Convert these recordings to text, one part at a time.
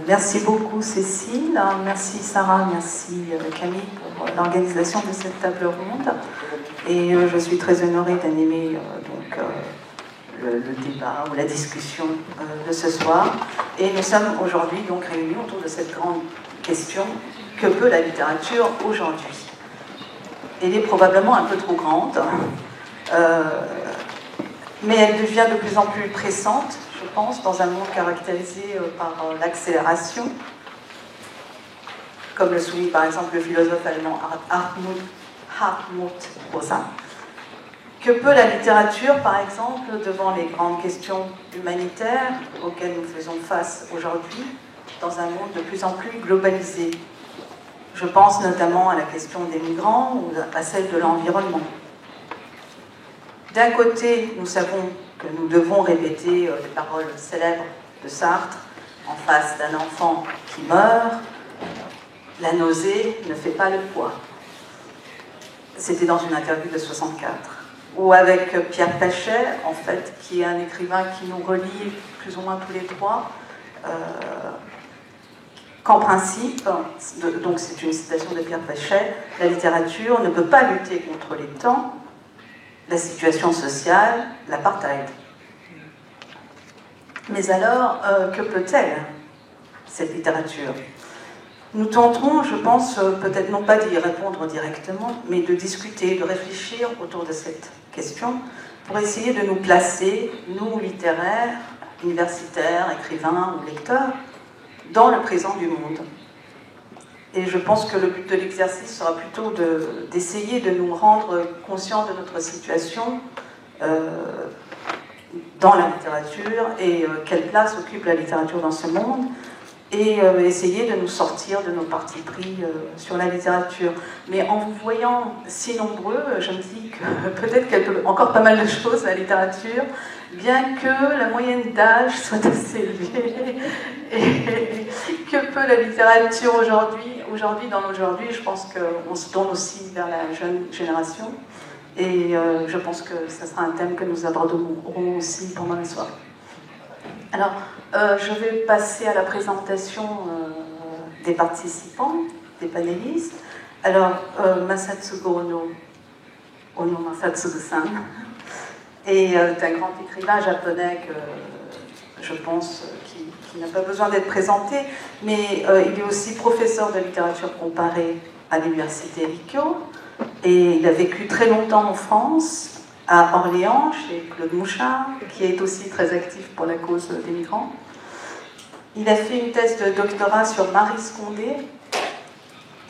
Merci beaucoup Cécile, merci Sarah, merci Camille pour l'organisation de cette table ronde. Et je suis très honorée d'animer le débat ou la discussion de ce soir. Et nous sommes aujourd'hui donc réunis autour de cette grande question: que peut la littérature aujourd'hui? Elle est probablement un peu trop grande, mais elle devient de plus en plus pressante, je pense, dans un monde caractérisé par l'accélération, comme le souligne par exemple le philosophe allemand Hartmut Rosa. Que peut la littérature, par exemple, devant les grandes questions humanitaires auxquelles nous faisons face aujourd'hui, dans un monde de plus en plus globalisé? Je pense notamment à la question des migrants ou à celle de l'environnement. D'un côté, nous savons que nous devons répéter les paroles célèbres de Sartre en face d'un enfant qui meurt: la nausée ne fait pas le poids. C'était dans une interview de 64. Ou avec Pierre Pachet, en fait, qui est un écrivain qui nous relie plus ou moins tous les trois, qu'en principe, donc c'est une citation de Pierre Pachet, la littérature ne peut pas lutter contre les temps, la situation sociale, l'apartheid. Mais alors, que peut-elle, cette littérature? Nous tenterons, je pense, peut-être non pas d'y répondre directement, mais de discuter, de réfléchir autour de cette question pour essayer de nous placer, nous littéraires, universitaires, écrivains ou lecteurs, dans le présent du monde. Et je pense que le but de l'exercice sera plutôt d'essayer de nous rendre conscients de notre situation dans la littérature et quelle place occupe la littérature dans ce monde, et essayer de nous sortir de nos partis pris sur la littérature. Mais en vous voyant si nombreux, je me dis que peut-être qu'elle peut encore pas mal de choses, la littérature, bien que la moyenne d'âge soit assez élevée. Et que peut la littérature aujourd'hui, dans l'aujourd'hui, je pense qu'on se tourne aussi vers la jeune génération. Et je pense que ce sera un thème que nous aborderons aussi pendant la soirée. Alors, je vais passer à la présentation des participants, des panélistes. Alors, Masatsugo Ono Masatsugu-san est un grand écrivain japonais que je pense qui n'a pas besoin d'être présenté, mais il est aussi professeur de littérature comparée à l'université Rikkyo, et il a vécu très longtemps en France, à Orléans, chez Claude Mouchard, qui est aussi très actif pour la cause des migrants. Il a fait une thèse de doctorat sur Marie Scondé,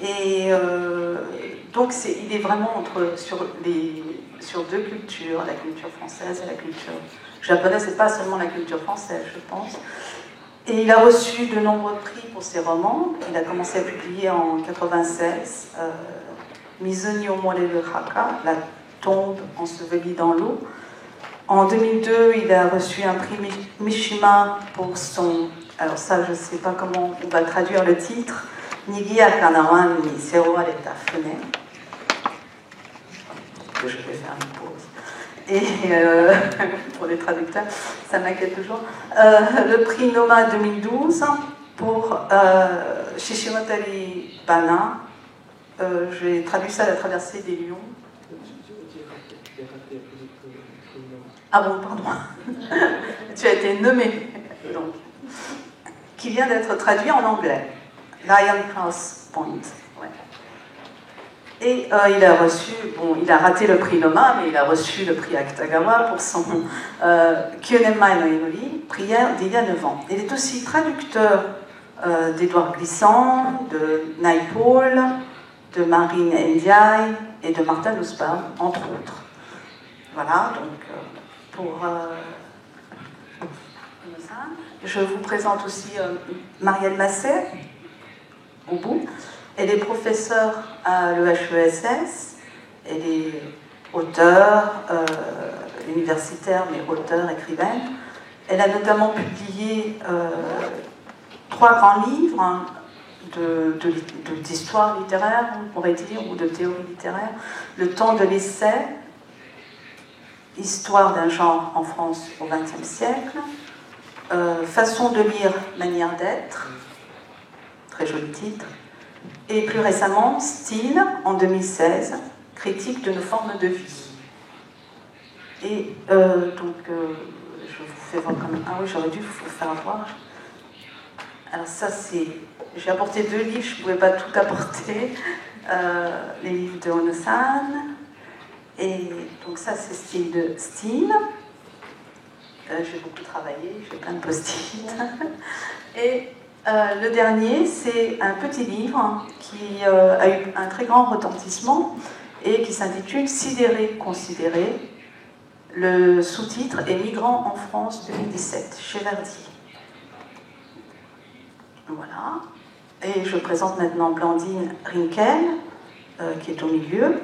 et donc il est vraiment sur deux cultures, la culture française et la culture japonaise. C'est pas seulement la culture française, je pense. Et il a reçu de nombreux prix pour ses romans. Il a commencé à publier en 1996 Mizu ni Omoreru Haka, La tombe ensevelie dans l'eau. En 2002, il a reçu un prix Mishima pour son... Alors ça, je ne sais pas comment on va traduire le titre. Nigiaka na wan ni seowareta fune. Que je vais faire une pause. Et pour les traducteurs, ça m'inquiète toujours. Le prix Noma 2012 pour Shishimotori Bana. J'ai traduit ça à La traversée des lions. Ah bon, pardon. Tu as été nommé, donc. Qui vient d'être traduit en anglais. Lion Cross Point. Ouais. Et il a reçu, il a raté le prix Noma, mais il a reçu le prix Akutagawa pour son Kyonenmai no Inori, prière d'il y a 9 ans. Il est aussi traducteur d'Édouard Glissant, de Naipaul, de Marine Ndiaye et de Martha Nussbaum, entre autres. Voilà, donc pour ça. Je vous présente aussi Marielle Masset, au bout. Elle est professeure à l'EHESS, elle est auteure, universitaire, mais auteure, écrivaine. Elle a notamment publié 3 grands livres, hein, d'histoire littéraire, on pourrait dire, ou de théorie littéraire. Le temps de l'essai, Histoire d'un genre en France au XXe siècle, Façon de lire, manière d'être, très joli titre. Et plus récemment, Style, en 2016, critique de nos formes de vie. Et donc, je vous fais voir comme... Ah oui, j'aurais dû vous faire voir. Alors ça, c'est... J'ai apporté 2 livres, je ne pouvais pas tout apporter. Les livres de Ono-san. Et donc ça, c'est Style de Style. J'ai beaucoup travaillé, j'ai plein de post-it. Et le dernier, c'est un petit livre qui a eu un très grand retentissement et qui s'intitule « Sidéré, considéré ». Le sous-titre est « Migrants en France 2017 » chez Verdi. Voilà. Et je présente maintenant Blandine Rinkel, qui est au milieu.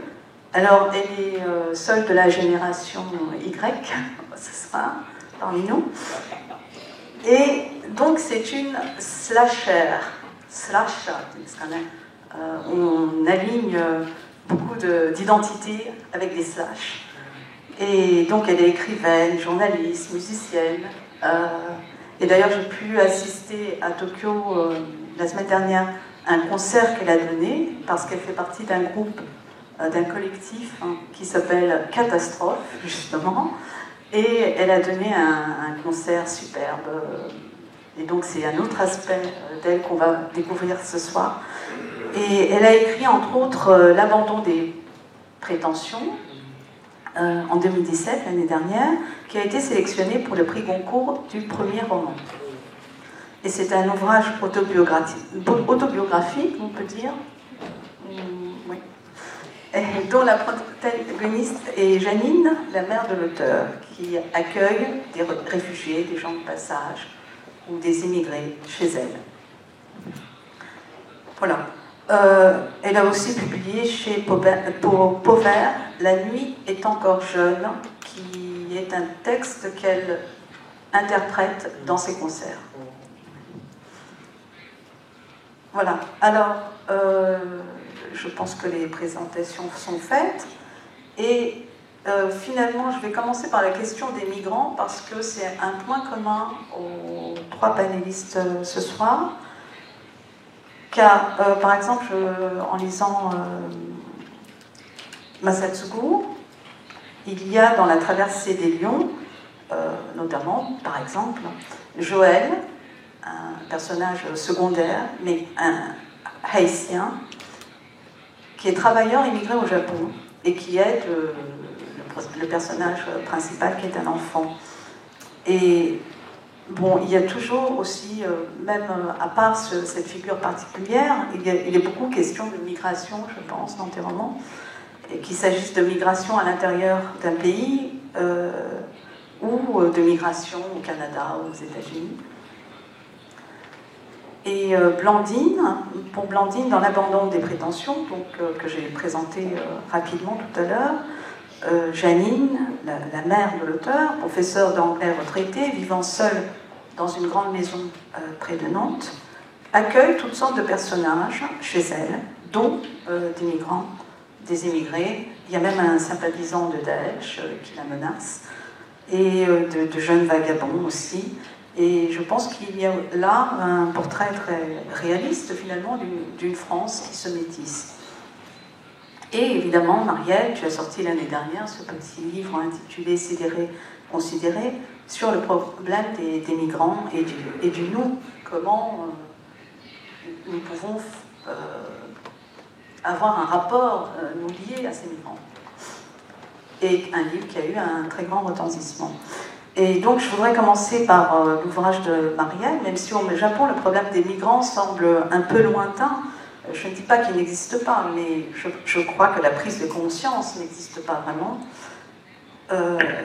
Alors, elle est seule de la génération Y, ce soir, parmi nous. Et donc, c'est une slasher. Slash, on aligne beaucoup d'identités avec des slashs. Et donc, elle est écrivaine, journaliste, musicienne. Et d'ailleurs, j'ai pu assister à Tokyo la semaine dernière à un concert qu'elle a donné, parce qu'elle fait partie d'un groupe, d'un collectif qui s'appelle Catastrophe, justement. Et elle a donné un concert superbe. Et donc, c'est un autre aspect d'elle qu'on va découvrir ce soir. Et elle a écrit, entre autres, L'abandon des prétentions, en 2017, l'année dernière, qui a été sélectionné pour le prix Goncourt du premier roman. Et c'est un ouvrage autobiographique, on peut dire, oui, et dont la protagoniste est Janine, la mère de l'auteur, qui accueille des réfugiés, des gens de passage ou des immigrés chez elle. Voilà. Elle a aussi publié chez Pauvert « La nuit est encore jeune », qui est un texte qu'elle interprète dans ses concerts. Voilà. Alors, je pense que les présentations sont faites. Et finalement, je vais commencer par la question des migrants, parce que c'est un point commun aux 3 panélistes ce soir. Car, par exemple, en lisant Masatsugu, il y a dans La traversée des lions, notamment, par exemple, Joël, un personnage secondaire, mais un haïtien, qui est travailleur immigré au Japon et qui aide le personnage principal qui est un enfant. Et bon, il y a toujours aussi, même à part cette figure particulière, il est beaucoup question de migration, je pense, dans tes romans, et qu'il s'agisse de migration à l'intérieur d'un pays ou de migration au Canada ou aux États-Unis. Et Blandine, pour Blandine, dans L'abandon des prétentions, donc, que j'ai présenté rapidement tout à l'heure, Janine, la mère de l'auteur, professeure d'anglais retraitée, vivant seule dans une grande maison près de Nantes, accueille toutes sortes de personnages chez elle, dont des migrants, des immigrés. Il y a même un sympathisant de Daesh qui la menace, et de jeunes vagabonds aussi. Et je pense qu'il y a là un portrait très réaliste, finalement, d'une France qui se métisse. Et évidemment, Marielle, tu as sorti l'année dernière ce petit livre intitulé « Sidéré, considéré » sur le problème des migrants et du nous, comment nous pouvons avoir un rapport nous lié à ces migrants. Et un livre qui a eu un très grand retentissement. Et donc je voudrais commencer par l'ouvrage de Marielle, même si au Japon le problème des migrants semble un peu lointain. Je ne dis pas qu'il n'existe pas, mais je crois que la prise de conscience n'existe pas vraiment.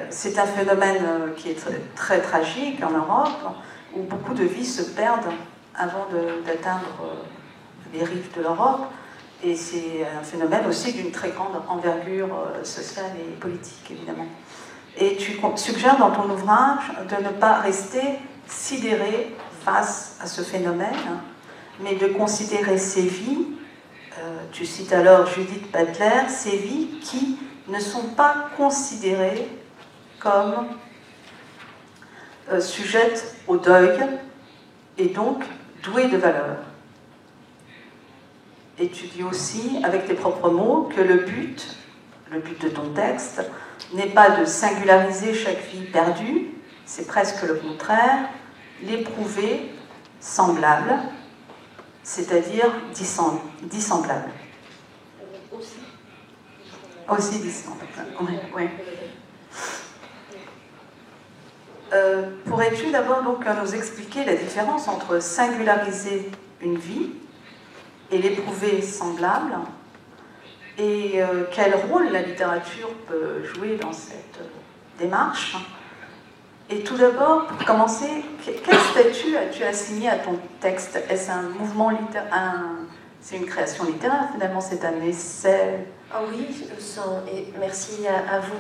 C'est un phénomène qui est très, très tragique en Europe, où beaucoup de vies se perdent avant d'atteindre les rives de l'Europe. Et c'est un phénomène aussi d'une très grande envergure sociale et politique, évidemment. Et tu suggères dans ton ouvrage de ne pas rester sidéré face à ce phénomène, mais de considérer ces vies, tu cites alors Judith Butler, ces vies qui ne sont pas considérées comme sujette au deuil et donc douée de valeur. Et tu dis aussi, avec tes propres mots, que le but de ton texte n'est pas de singulariser chaque vie perdue, c'est presque le contraire, l'éprouver semblable, c'est-à-dire dissemblable. Aussi dissemblable, oui. Pourrais-tu d'abord donc nous expliquer la différence entre singulariser une vie et l'éprouver semblable, et quel rôle la littérature peut jouer dans cette démarche? Et tout d'abord, pour commencer, quel statut as-tu assigné à ton texte? Est-ce un mouvement littéraire, c'est une création littéraire finalement, c'est un essai? Oh oui, et merci à vous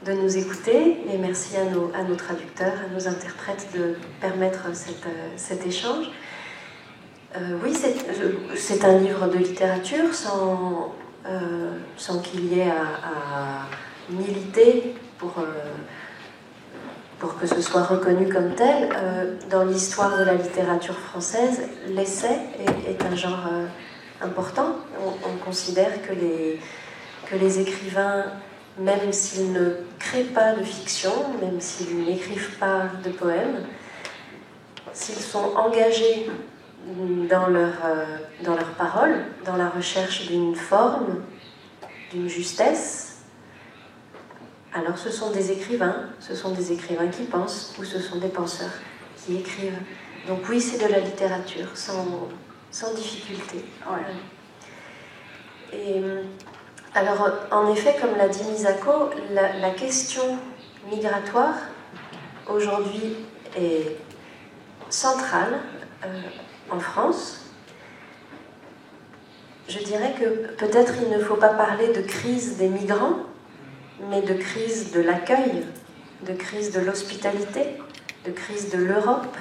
de nous écouter, et merci à nos traducteurs, à nos interprètes de permettre cet échange. Oui, c'est un livre de littérature sans qu'il y ait à militer pour que ce soit reconnu comme tel. Dans l'histoire de la littérature française, l'essai est un genre important. On considère que les écrivains, même s'ils ne créent pas de fiction, même s'ils n'écrivent pas de poèmes, s'ils sont engagés dans leurs paroles, dans la recherche d'une forme, d'une justesse, alors ce sont des écrivains qui pensent, ou ce sont des penseurs qui écrivent. Donc oui, c'est de la littérature, sans difficulté. Ouais. Et alors, en effet, comme l'a dit Misako, la question migratoire, aujourd'hui, est centrale en France. Je dirais que peut-être il ne faut pas parler de crise des migrants, mais de crise de l'accueil, de crise de l'hospitalité, de crise de l'Europe.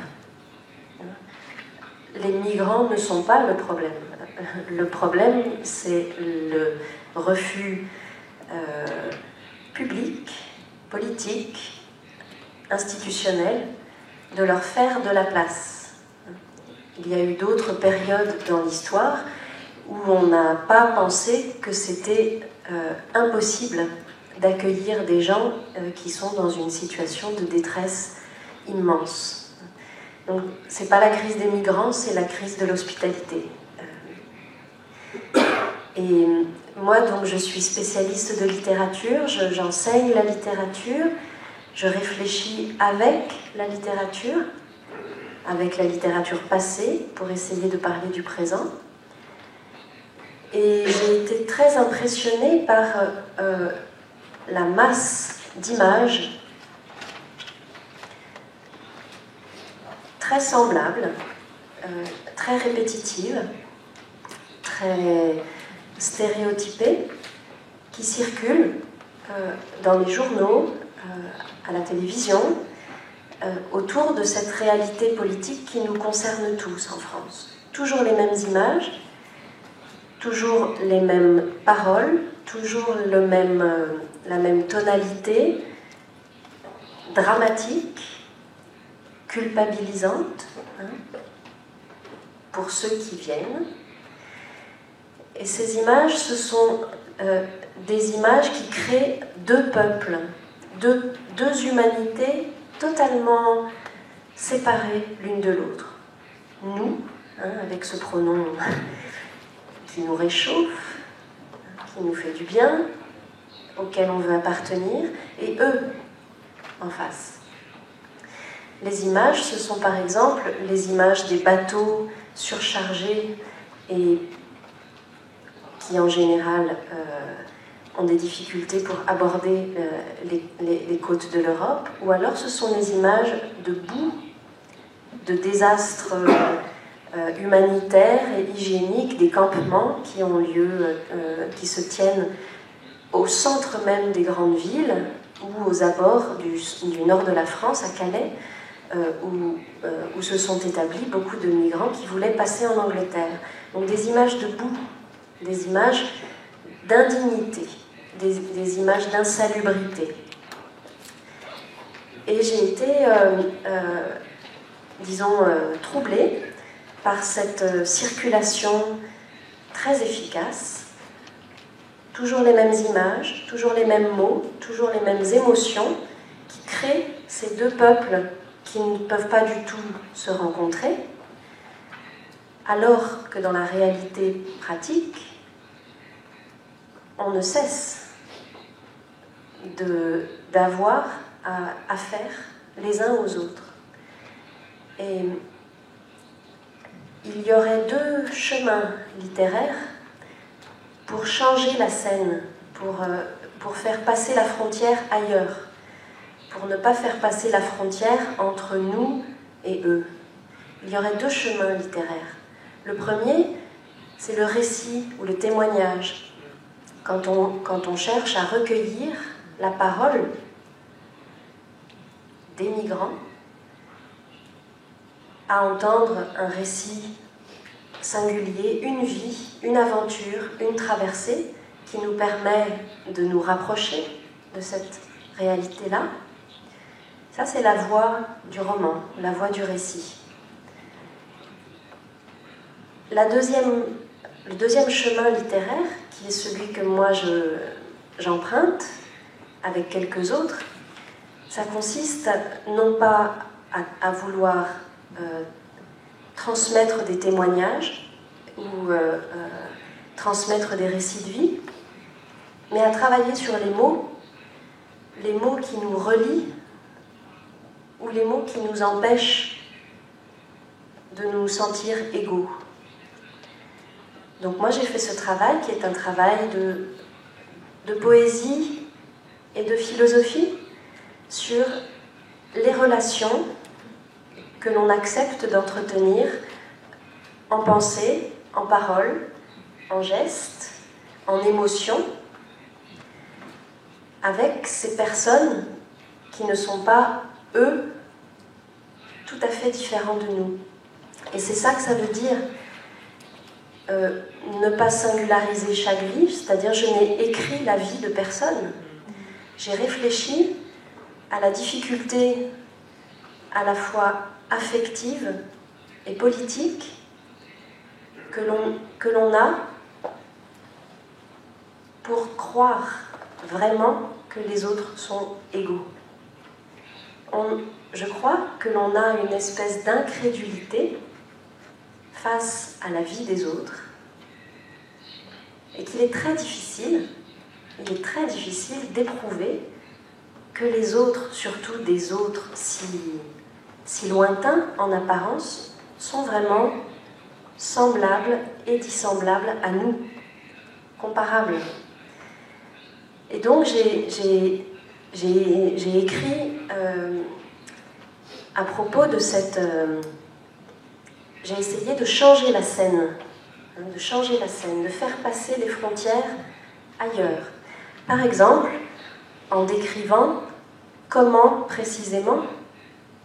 Les migrants ne sont pas le problème. Le problème, c'est le refus public, politique, institutionnel, de leur faire de la place. Il y a eu d'autres périodes dans l'histoire où on n'a pas pensé que c'était impossible d'accueillir des gens qui sont dans une situation de détresse immense. Donc, c'est pas la crise des migrants, c'est la crise de l'hospitalité. Et moi, donc, je suis spécialiste de littérature, j'enseigne la littérature, je réfléchis avec la littérature passée, pour essayer de parler du présent. Et j'ai été très impressionnée par la masse d'images très semblables, très répétitives, très stéréotypées, qui circulent dans les journaux, à la télévision, autour de cette réalité politique qui nous concerne tous en France. Toujours les mêmes images, toujours les mêmes paroles, toujours la même tonalité, dramatique, culpabilisante, pour ceux qui viennent. Et ces images, ce sont des images qui créent deux peuples, deux humanités totalement séparées l'une de l'autre. Nous, avec ce pronom qui nous réchauffe, qui nous fait du bien, auquel on veut appartenir, et eux, en face. Les images, ce sont par exemple les images des bateaux surchargés et qui en général ont des difficultés pour aborder les côtes de l'Europe, ou alors ce sont les images de boue, de désastres humanitaires et hygiéniques, des campements qui ont lieu, qui se tiennent au centre même des grandes villes ou aux abords du nord de la France, à Calais, où se sont établis beaucoup de migrants qui voulaient passer en Angleterre. Donc des images de boue, des images d'indignité, des images d'insalubrité. Et j'ai été, disons, troublée par cette circulation très efficace. Toujours les mêmes images, toujours les mêmes mots, toujours les mêmes émotions qui créent ces deux peuples qui ne peuvent pas du tout se rencontrer, alors que dans la réalité pratique, on ne cesse d'avoir affaire les uns aux autres. Et il y aurait deux chemins littéraires pour changer la scène, pour faire passer la frontière ailleurs, pour ne pas faire passer la frontière entre nous et eux. Il y aurait deux chemins littéraires. Le premier, c'est le récit ou le témoignage. Quand on cherche à recueillir la parole des migrants, à entendre un récit singulier, une vie, une aventure, une traversée qui nous permet de nous rapprocher de cette réalité-là. Ça, c'est la voie du roman, la voie du récit. Le deuxième chemin littéraire, qui est celui que moi j'emprunte avec quelques autres, ça consiste non pas à vouloir transmettre des témoignages ou transmettre des récits de vie, mais à travailler sur les mots qui nous relient ou les mots qui nous empêchent de nous sentir égaux. Donc moi j'ai fait ce travail qui est un travail de poésie et de philosophie sur les relations que l'on accepte d'entretenir en pensée, en parole, en geste, en émotion, avec ces personnes qui ne sont pas, eux, tout à fait différents de nous. Et c'est ça que ça veut dire, ne pas singulariser chaque vie, c'est-à-dire je n'ai écrit la vie de personne. J'ai réfléchi à la difficulté à la fois affective et politique que l'on a pour croire vraiment que les autres sont égaux. Je crois que l'on a une espèce d'incrédulité face à la vie des autres et qu'il est très difficile d'éprouver que les autres, surtout des autres si lointains en apparence, sont vraiment semblables et dissemblables à nous, comparables. Et donc j'ai écrit à propos de cette... j'ai essayé de changer la scène, de faire passer les frontières ailleurs. Par exemple, en décrivant comment précisément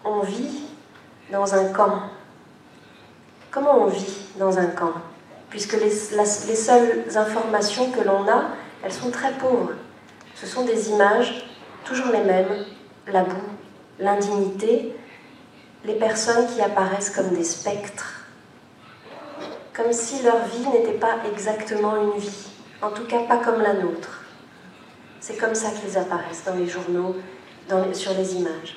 on vit dans un camp. Comment on vit dans un camp? Puisque les seules informations que l'on a, elles sont très pauvres. Ce sont des images, toujours les mêmes, la boue, l'indignité, les personnes qui apparaissent comme des spectres, comme si leur vie n'était pas exactement une vie, en tout cas pas comme la nôtre. C'est comme ça qu'ils apparaissent dans les journaux, sur les images.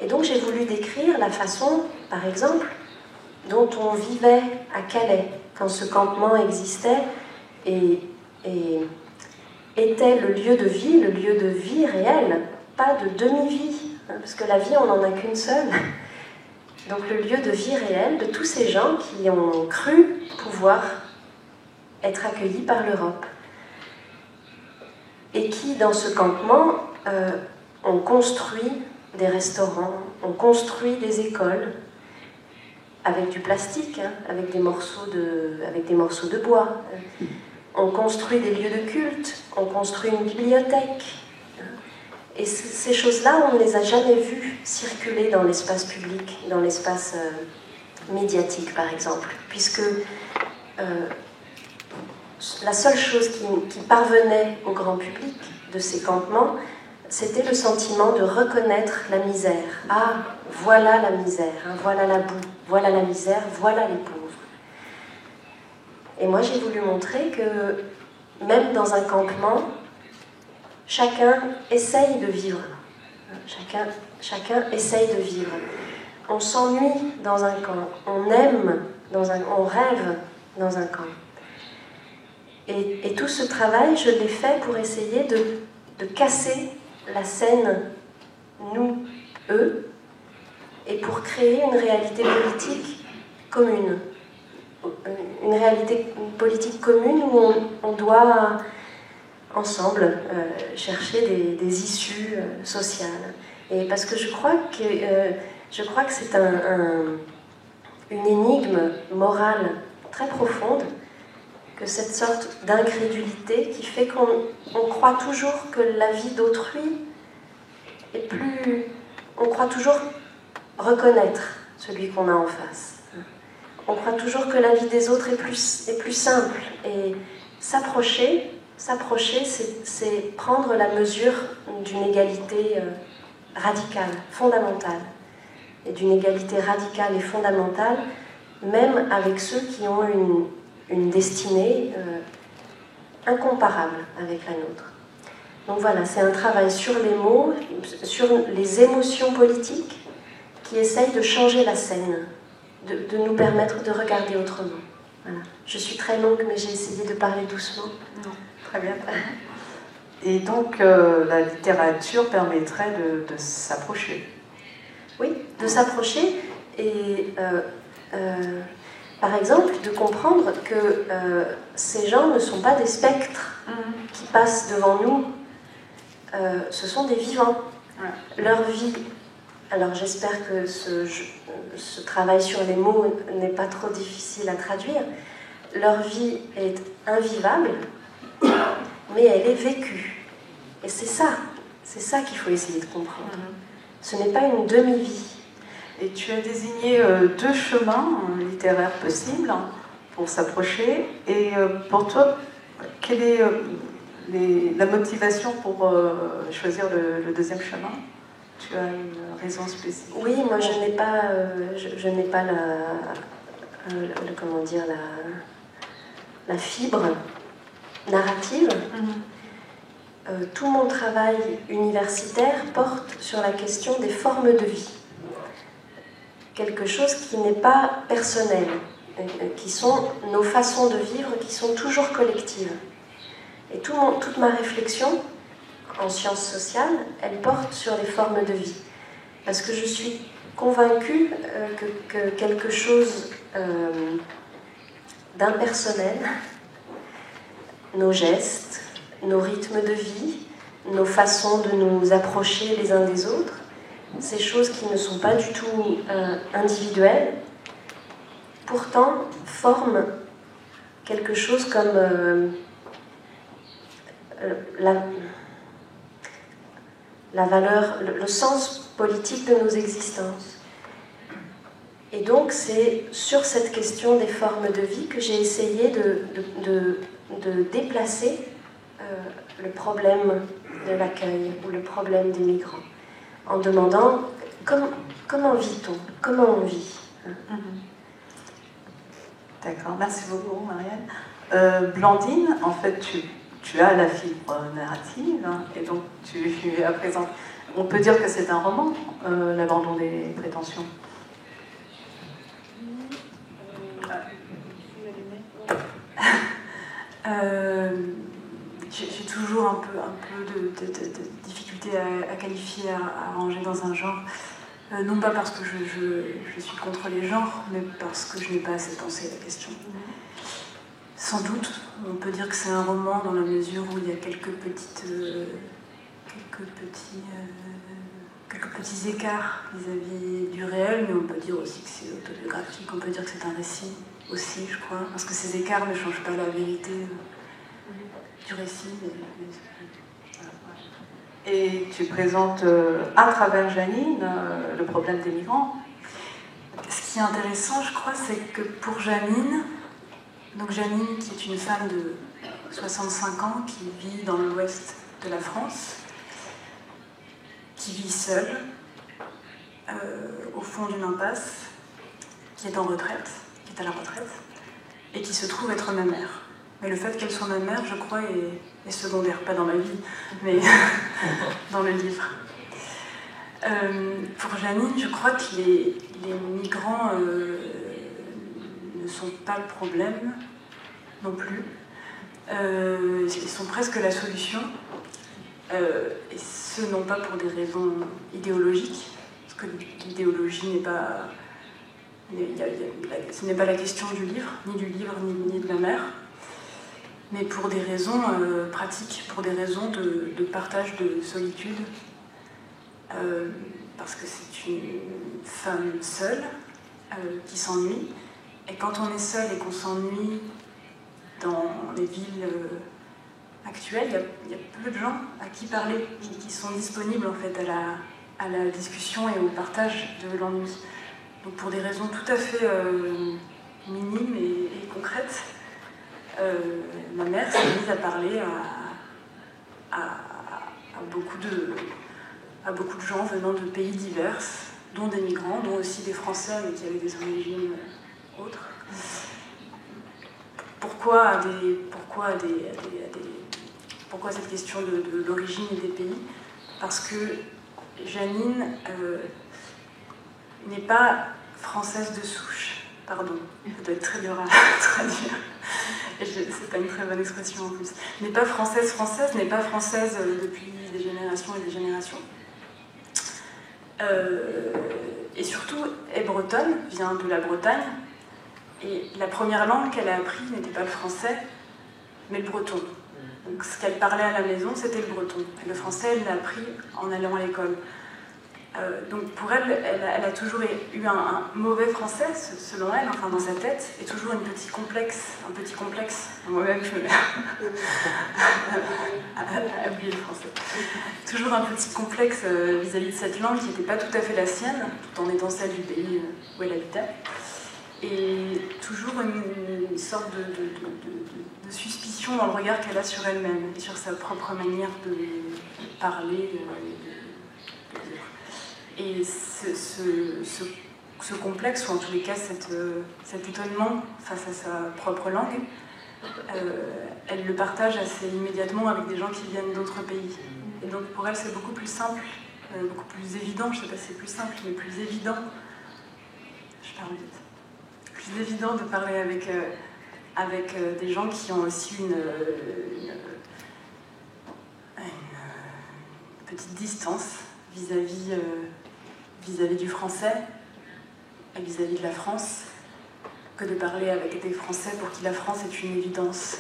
Et donc j'ai voulu décrire la façon, par exemple, dont on vivait à Calais, quand ce campement existait et était le lieu de vie réel, pas de demi-vie, parce que la vie, on n'en a qu'une seule. Donc le lieu de vie réel de tous ces gens qui ont cru pouvoir être accueillis par l'Europe. Et qui, dans ce campement, ont construit des restaurants, ont construit des écoles, avec du plastique, avec des morceaux de bois. On construit des lieux de culte, on construit une bibliothèque. Et ces choses-là, on ne les a jamais vues circuler dans l'espace public, dans l'espace médiatique, par exemple. Puisque la seule chose qui parvenait au grand public de ces campements, c'était le sentiment de reconnaître la misère. Ah, voilà la misère, hein, voilà la boue, voilà la misère, voilà les pauvres. Et moi, j'ai voulu montrer que même dans un campement, chacun essaye de vivre. Chacun essaye de vivre. On s'ennuie dans un camp, on aime, on rêve dans un camp. Et tout ce travail, je l'ai fait pour essayer de casser la scène nous, eux, et pour créer une réalité politique commune. Une réalité politique commune où on doit ensemble chercher des issues sociales. Et parce que je crois que c'est une énigme morale très profonde, que cette sorte d'incrédulité qui fait qu'on croit toujours que la vie d'autrui est plus... On croit toujours reconnaître celui qu'on a en face. On croit toujours que la vie des autres est plus simple. Et s'approcher, c'est prendre la mesure d'une égalité radicale, fondamentale. Et d'une égalité radicale et fondamentale, même avec ceux qui ont une destinée incomparable avec la nôtre. Donc voilà, c'est un travail sur les mots, sur les émotions politiques qui essayent de changer la scène, de nous permettre de regarder autrement. Voilà. Je suis très longue, mais j'ai essayé de parler doucement. Non, très bien. Et donc, la littérature permettrait de s'approcher. Oui, de s'approcher et, par exemple, de comprendre que ces gens ne sont pas des spectres qui passent devant nous. Ce sont des vivants. Ouais. Leur vie... Alors j'espère que ce travail sur les mots n'est pas trop difficile à traduire. Leur vie est invivable, mais elle est vécue. Et c'est ça qu'il faut essayer de comprendre. Ce n'est pas une demi-vie. Et tu as désigné 2 chemins littéraires possibles pour s'approcher. Et pour toi, quelle est la motivation pour choisir le deuxième chemin? Tu as une raison spécifique? Oui, moi je n'ai pas, la fibre narrative. Tout mon travail universitaire porte sur la question des formes de vie. Quelque chose qui n'est pas personnel, qui sont nos façons de vivre, qui sont toujours collectives. Et toute ma réflexion en sciences sociales, elle porte sur les formes de vie. Parce que je suis convaincue que quelque chose d'impersonnel, nos gestes, nos rythmes de vie, nos façons de nous approcher les uns des autres, ces choses qui ne sont pas du tout individuelles, pourtant forment quelque chose comme la valeur, le sens politique de nos existences. Et donc c'est sur cette question des formes de vie que j'ai essayé de déplacer le problème de l'accueil ou le problème des migrants, en demandant comment vit-on, comment on vit. D'accord, merci beaucoup Marianne. Blandine, en fait tu as la fibre narrative, et donc tu as présenté. On peut dire que c'est un roman, L'abandon des prétentions. J'ai toujours un peu de difficulté à qualifier, à ranger dans un genre. Non pas parce que je suis contre les genres, mais parce que je n'ai pas assez pensé à la question. Sans doute, on peut dire que c'est un roman dans la mesure où il y a quelques petits écarts vis-à-vis du réel, mais on peut dire aussi que c'est autobiographique, on peut dire que c'est un récit aussi, je crois, parce que ces écarts ne changent pas la vérité du récit. Et tu présentes à travers Janine le problème des migrants. Ce qui est intéressant, je crois, c'est que pour Janine, donc Janine qui est une femme de 65 ans qui vit dans l'ouest de la France, qui vit seule, au fond d'une impasse, qui est en retraite, qui est à la retraite, et qui se trouve être ma mère. Mais le fait qu'elle soit ma mère, je crois, est secondaire, pas dans ma vie, mais dans le livre. Pour Janine, je crois que les migrants ne sont pas le problème non plus. Ils sont presque la solution, et ce non pas pour des raisons idéologiques, parce que l'idéologie n'est pas... ce n'est pas la question du livre, ni de ma mère, mais pour des raisons pratiques, pour des raisons de partage de solitude, parce que c'est une femme seule qui s'ennuie, et quand on est seul et qu'on s'ennuie dans les villes actuelles, il y a peu de gens à qui parler, qui sont disponibles en fait à la discussion et au partage de l'ennui. Donc pour des raisons tout à fait minimes et concrètes, ma mère s'est mise à parler à beaucoup de gens venant de pays divers, dont des migrants, dont aussi des Français, mais qui avaient des origines autres. Pourquoi cette question de l'origine et des pays? Parce que Janine n'est pas française de souche, pardon, ça doit être très dur à traduire, et c'est pas une très bonne expression en plus, n'est pas française, n'est pas française depuis des générations et des générations, et surtout est bretonne, vient de la Bretagne, et la première langue qu'elle a apprise n'était pas le français, mais le breton. Donc ce qu'elle parlait à la maison, c'était le breton. Le français, elle l'a appris en allant à l'école. Donc pour elle, elle a toujours eu un mauvais français, selon elle, enfin dans sa tête, et toujours un petit complexe, moi-même je me à oublier le français. Toujours un petit complexe vis-à-vis de cette langue qui n'était pas tout à fait la sienne, tout en étant celle du pays où elle habitait. Et toujours une sorte de suspicion dans le regard qu'elle a sur elle-même, et sur sa propre manière de parler, et ce complexe, ou en tous les cas cet étonnement face à sa propre langue, elle le partage assez immédiatement avec des gens qui viennent d'autres pays. Et donc pour elle c'est beaucoup plus simple, beaucoup plus évident, je ne sais pas si c'est plus simple, mais plus évident, je parle vite, plus évident de parler avec des gens qui ont aussi une petite distance vis-à-vis du français et vis-à-vis de la France, que de parler avec des Français pour qui la France est une évidence.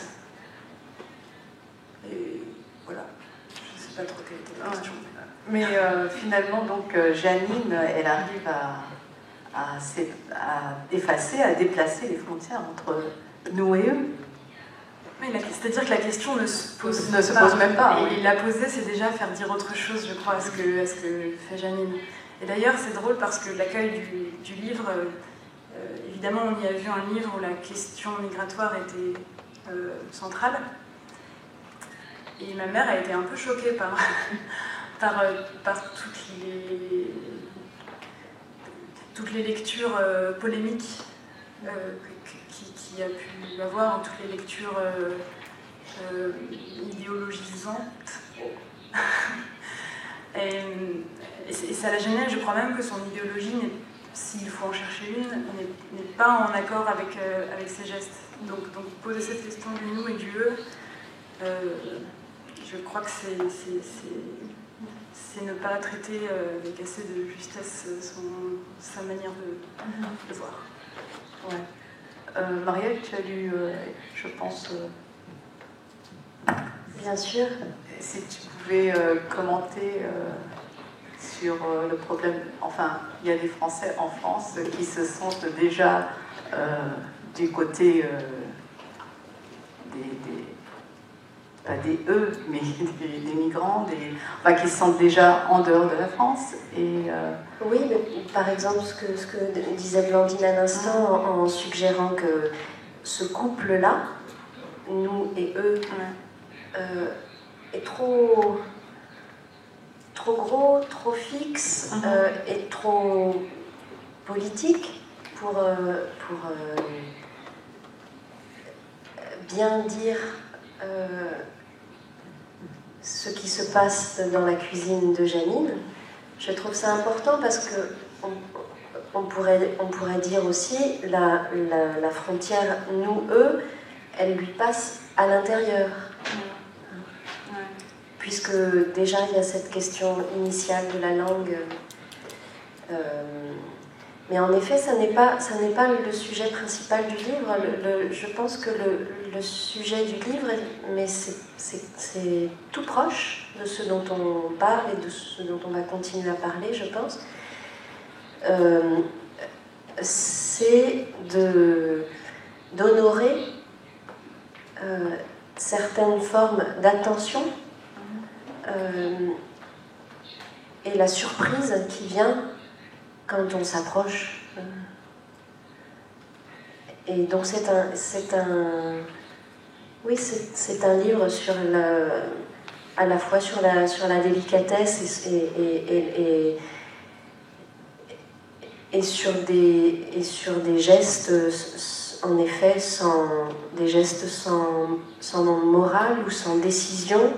Et voilà, je ne sais pas trop quelle était la question. Mais finalement, donc, Janine, elle arrive à effacer, à déplacer les frontières entre nous et eux. C'est-à-dire que la question ne se pose même pas. Et la poser, c'est déjà faire dire autre chose, je crois, à ce que fait Janine. Et d'ailleurs, c'est drôle parce que l'accueil du livre, évidemment, on y a vu un livre où la question migratoire était centrale. Et ma mère a été un peu choquée par toutes les lectures polémiques qu'il y a pu avoir, toutes les lectures idéologisantes. Et ça la gênait, je crois même que son idéologie, s'il faut en chercher une, n'est pas en accord avec ses gestes. Donc poser cette question du nous et du eux, je crois que c'est ne pas traiter avec assez de justesse sa manière de voir. Ouais. Marielle, tu as lu, je pense... Bien sûr. Si tu pouvais commenter sur le problème... Enfin, il y a des Français en France qui se sentent déjà du côté pas des eux, mais des migrants, enfin, qui se sentent déjà en dehors de la France. Et, Oui, mais par exemple, ce que disait Blandine à l'instant, en suggérant que ce couple-là, nous et eux, est trop trop gros, trop fixe et trop politique pour bien dire ce qui se passe dans la cuisine de Janine. Je trouve ça important parce que on pourrait dire aussi la frontière nous-eux, elle lui passe à l'intérieur. Puisque déjà il y a cette question initiale de la langue. Mais en effet, ça n'est pas le sujet principal du livre. Je pense que le sujet du livre, mais c'est tout proche de ce dont on parle et de ce dont on va continuer à parler, je pense. C'est d'honorer certaines formes d'attention et la surprise qui vient quand on s'approche. Et donc c'est un livre sur à la fois sur la délicatesse et sur des gestes, en effet, sans morale ou sans décision.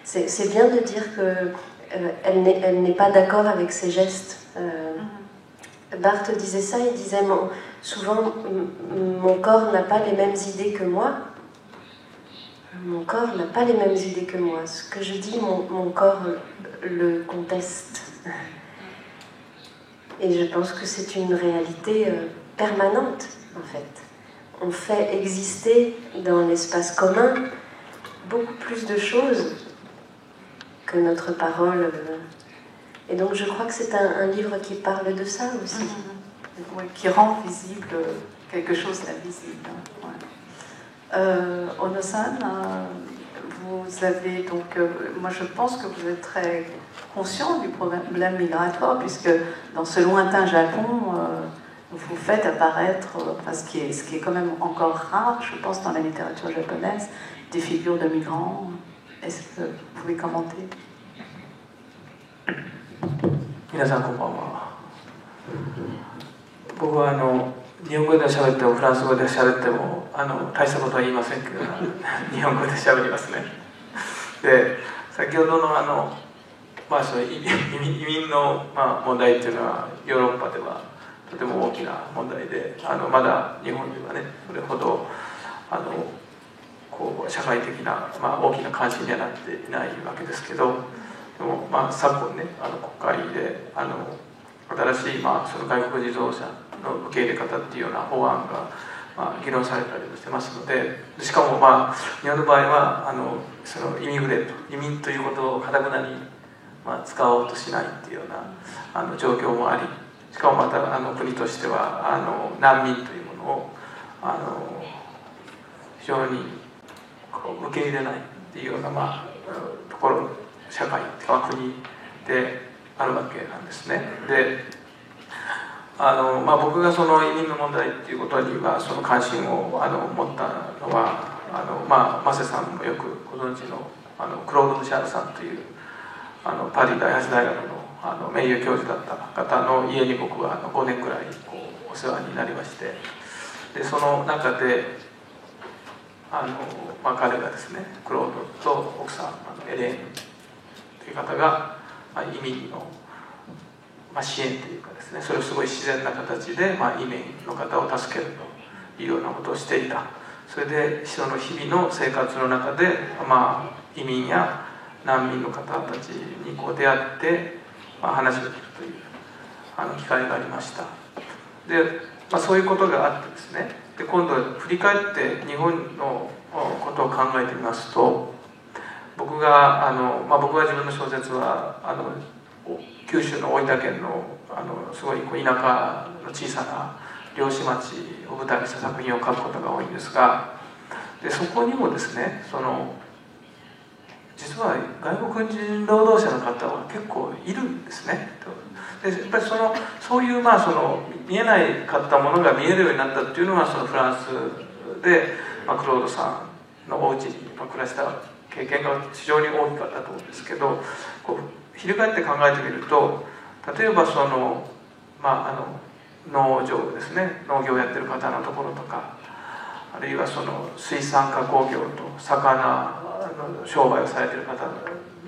C'est bien de dire qu'elle n'est pas d'accord avec ses gestes. Barthes disait ça, il disait souvent mon corps n'a pas les mêmes idées que moi. Mon corps n'a pas les mêmes idées que moi. Ce que je dis, mon corps le conteste. Et je pense que c'est une réalité permanente, en fait. On fait exister dans l'espace commun beaucoup plus de choses que notre parole. Et donc je crois que c'est un livre qui parle de ça aussi. Oui, qui rend visible quelque chose d'invisible. Ono-san, vous avez donc... moi je pense que vous êtes très conscient du problème migratoire, puisque dans ce lointain Japon, vous faites apparaître, ce qui est quand même encore rare, je pense, dans la littérature japonaise, des figures de migrants. Est-ce que vous pouvez commenter? 皆さんこんばんは。僕は日本語で喋ってもフランス語で喋っても大したことは言いませんけど日本語で喋りますね。で先ほどのその移民の問題っていうのはヨーロッパではとても大きな問題でまだ日本ではねそれほどこう社会的な大きな関心にはなっていないわけですけど。でも昨今ね国会で新しいその外国自動車の受け入れ方っていうような法案が議論されたりもしてますので、しかも日本の場合はその移民ということをかたくなに使おうとしないっていうような状況もあり、しかもまた国としては難民というものを非常に受け入れないっていうようなところ社会国であるわけなんですね。で僕がその移民の問題っていうことにはその関心を持ったのはマセさんもよくご存知のクロード・ムシャールさんというパリ第8大学の名誉教授だった方の家に僕は5年くらいお世話になりまして、でその中で彼がですねクロードと奥さんエレーヌという方が移民の支援というかですね、それをすごい自然な形で移民の方を助けるというようなことをしていた。それでその日々の生活の中で移民や難民の方たちに出会って話を聞くという機会がありました。で、そういうことがあってですね、で今度振り返って日本のことを考えてみますと、僕が自分の小説は九州の大分県のすごい田舎の小さな漁師町を舞台にした作品を書くことが多いんですが、でそこにもですね実は外国人労働者の方は結構いるんですね。でやっぱりそういう見えないかったものが見えるようになったっていうのはフランスで、クロードさんのお家に暮らした経験が非常に大きかったと思うんですけど、翻って考えてみると、例えばその、農場ですね、農業をやってる方のところとか、あるいはその水産加工業と魚の商売をされている方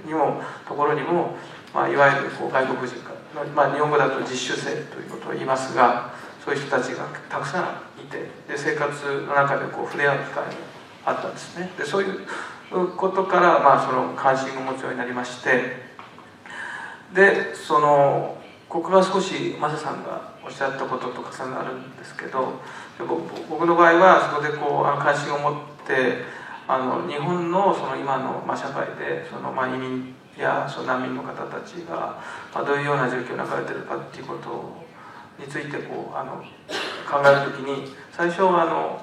にもところにも、いわゆるこう外国人から、日本語だと実習生ということを言いますが、そういう人たちがたくさんいて、で生活の中でこう触れ合う機会があったんですね。でそういうことから、その関心を持つようになりまして、でそのここが少しマサさんがおっしゃったことと重なるんですけど、僕の場合はそこでこう関心を持って日本のその今の社会でその移民やその難民の方たちがどういうような状況に置かれているかっていうことについてこう考えるときに、最初は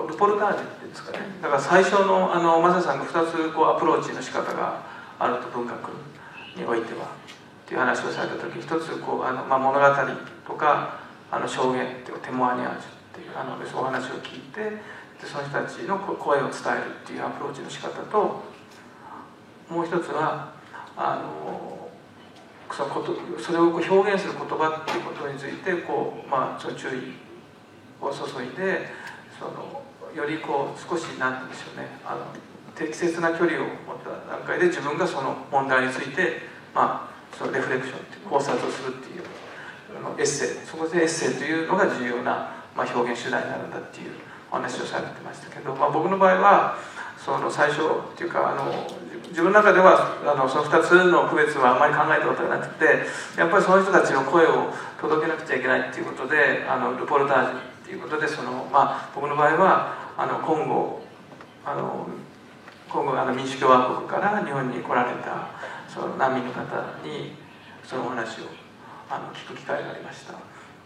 ルポルタージュっていうんですかね、だから最初のマサさんが2つこうアプローチの仕方があると、文学においてはっていう話をされたときに、一つこう物語とか証言っていうテモアニアージュっていうお話を聞いて、でその人たちの声を伝えるっていうアプローチの仕方と、もう一つはそれを表現する言葉っていうことについてこう、その注意を注いで、よりこう少し何て言うんでしょうね、適切な距離を持った段階で自分がその問題について、そのレフレクションっていう考察をするっていうエッセイ、そこでエッセイというのが重要な、表現手段になるんだっていうお話をされてましたけど、僕の場合はその最初っていうか自分の中ではその2つの区別はあまり考えたことがなくて、やっぱりその人たちの声を届けなくちゃいけないっていうことでルポルタージュっていうことで僕の場合はコンゴ民主共和国から日本に来られたその難民の方にそのお話を聞く機会がありました。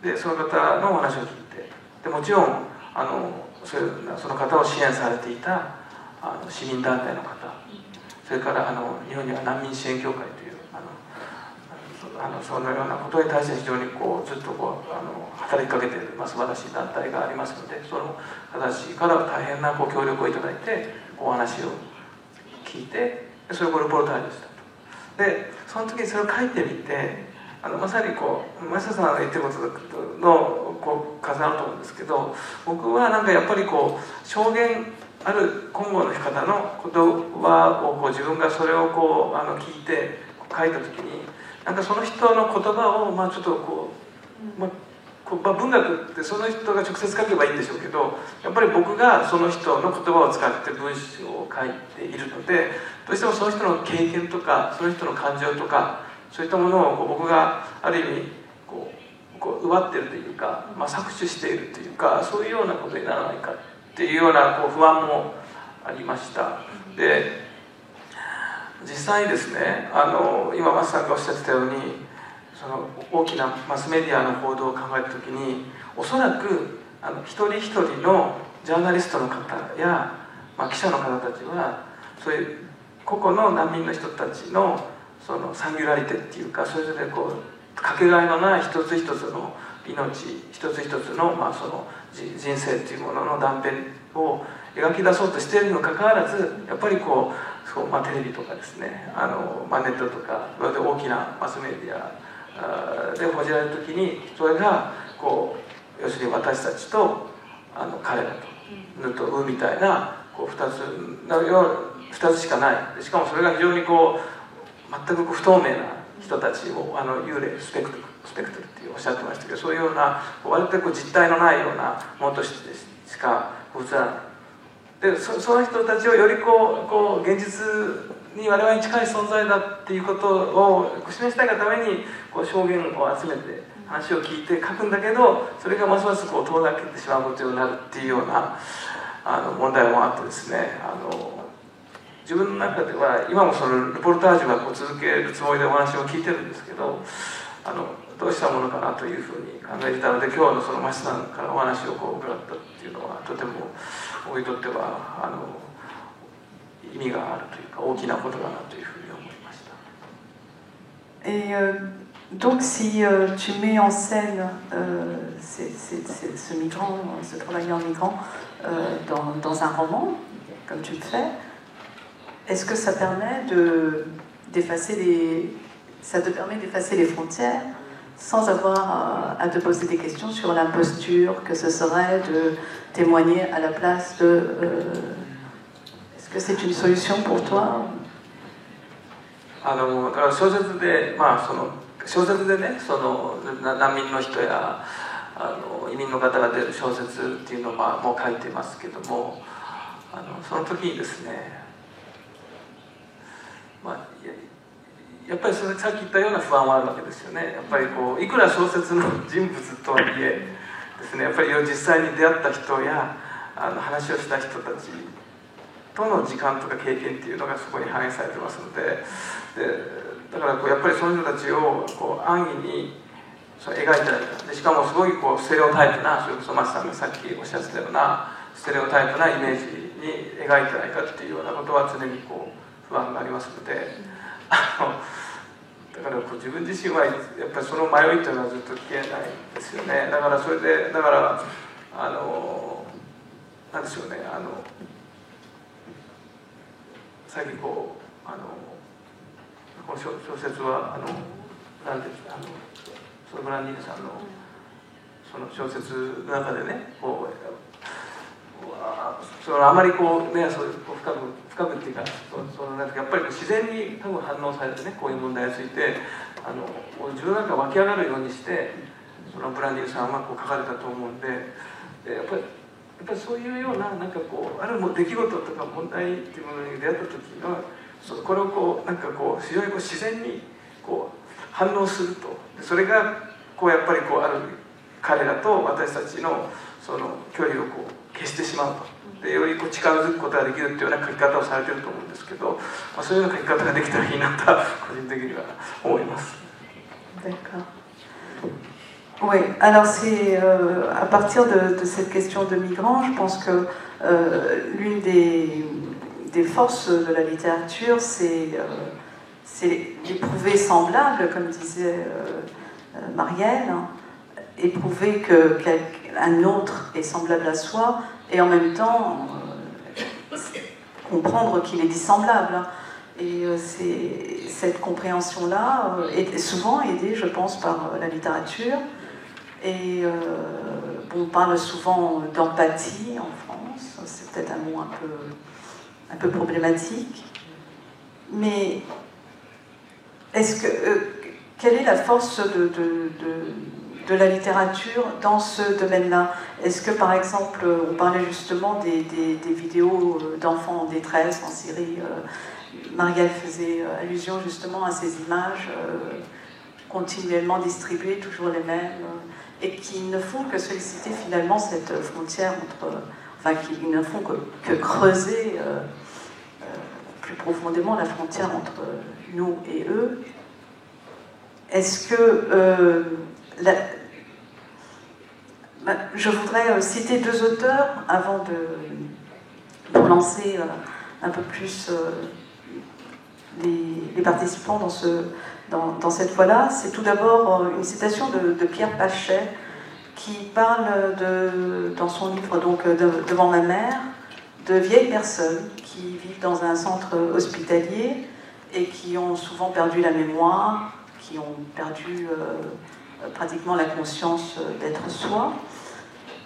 でその方のお話を聞いて、でもちろんその方を支援されていた市民団体の方、それから日本には難民支援協会というそのようなことに対して非常にこうずっとこう働きかけている、素晴らしい団体がありますので、その方たちから大変なこう協力をいただいてお話を聞いて、それをルポルタージュしたと。でその時にそれを書いてみて、まさにこうマサさんが言ってることのこう重なると思うんですけど、僕はやっぱりこう証言ある今後の方の言葉をこう自分がそれをこう聞いて書いた時に、その人の言葉をちょっとこう、文学ってその人が直接書けばいいんでしょうけど、やっぱり僕がその人の言葉を使って文章を書いているので、どうしてもその人の経験とかその人の感情とかそういったものをこう僕がある意味こう奪っているというか、搾取しているというか、そういうようなことにならないかっていうようなこう不安もありました。で実際にですね、今マスさんがおっしゃってたように、その大きなマスメディアの報道を考えた時に、おそらく一人一人のジャーナリストの方や、記者の方たちはそういう個々の難民の人たちのそのサンギュラリテっていうか、それぞれこうかけがえのない一つ一つの命、一つ一つの、その人生っていうものの断片を描き出そうとしているにもかかわらず、やっぱりこうテレビとかですね、ネットとか大きなマスメディアで報じられる時に、それがこう要するに私たちと彼らとウみたいなこう2つしかない。しかもそれが非常にこう全く不透明な人たちを幽霊スペクトルっておっしゃってましたけど、そういうような割とこう実体のないようなものとしてしか映らない。でその人たちをよりこう現実に我々に近い存在だっていうことを示したいがためにこう証言を集めて話を聞いて書くんだけど、それがますますこう遠ざけてしまうことになるっていうような問題もあってですね、自分の中では今もそのルポルタージュはこう続けるつもりでお話を聞いてるんですけど、どうしたものかなというふうに考えていたので、今日のそのマシさんからお話をこう伺ったっていうのはとても僕にとっては意味があるというか大きなことだなというふうに思いました。Donc si tu mets en scène ce migrant, ce travailleur migrant dans un roman, comme tu le fais, est-ce que ça permet d'effacer ça te permet d'effacer les frontières sans avoir à te poser des questions sur l'imposture que ce serait de témoigner à la place de... Est-ce que c'est une solution pour toi? だから小説で、小説でね、難民の人や移民の方が出る小説っていうのをもう書いてますけども、その時にですね、やっぱりさっき言ったような不安はあるわけですよね。やっぱりこういくら小説の人物とはいえですね、やっぱり実際に出会った人や話をした人たちとの時間とか経験っていうのがそこに反映されてますので、だからやっぱりその人たちを安易に描いてないで、しかもすごいステレオタイプな、それこそマスさんがさっきおっしゃってたようなステレオタイプなイメージに描いてないかっていうようなことは常に不安がありますので、だから自分自身はやっぱりその迷いというのはずっと消えないですよね。だからそれでなんでしょうね、最近この小説はそのブランディーヌさんのその小説の中でね、あまりそういう深くっていうか、やっぱり自然に多分反応されてね、こういう問題について自分なんか湧き上がるようにしてそのブランディーヌさんは書かれたと思うんで、やっぱりそういうようなある出来事とか問題っていうものに出会った時のこれを非常に自然に反応すると、それがやっぱりある彼らと私たちのその距離を消してしまうと、より近づくことができるっていうような書き方をされてると思うんですけど、そういうような書き方ができたらいいなと個人的には思います。D'accord. Oui, alors c'est à partir de cette question de migrants, je pense que l'une des forces de la littérature, c'est d'éprouver semblable, comme disait Marielle, hein, éprouver qu'un autre est semblable à soi, et en même temps comprendre qu'il est dissemblable. Hein. Et cette compréhension-là est souvent aidée, je pense, par la littérature. Et on parle souvent d'empathie en France, c'est peut-être un mot un peu problématique. Mais quelle est la force de la littérature dans ce domaine-là? Est-ce que, par exemple, on parlait justement des vidéos d'enfants en détresse en Syrie, Marielle faisait allusion justement à ces images continuellement distribuées, toujours les mêmes, et qui ne font que solliciter finalement cette frontière qui ne font que creuser plus profondément la frontière entre nous et eux. Est-ce que je voudrais citer deux auteurs avant pour lancer un peu plus les participants dans cette fois-là. C'est tout d'abord une citation de Pierre Pachet qui parle dans son livre Devant ma mère, de vieilles personnes qui vivent dans un centre hospitalier et qui ont souvent perdu la mémoire, qui ont perdu pratiquement la conscience d'être soi.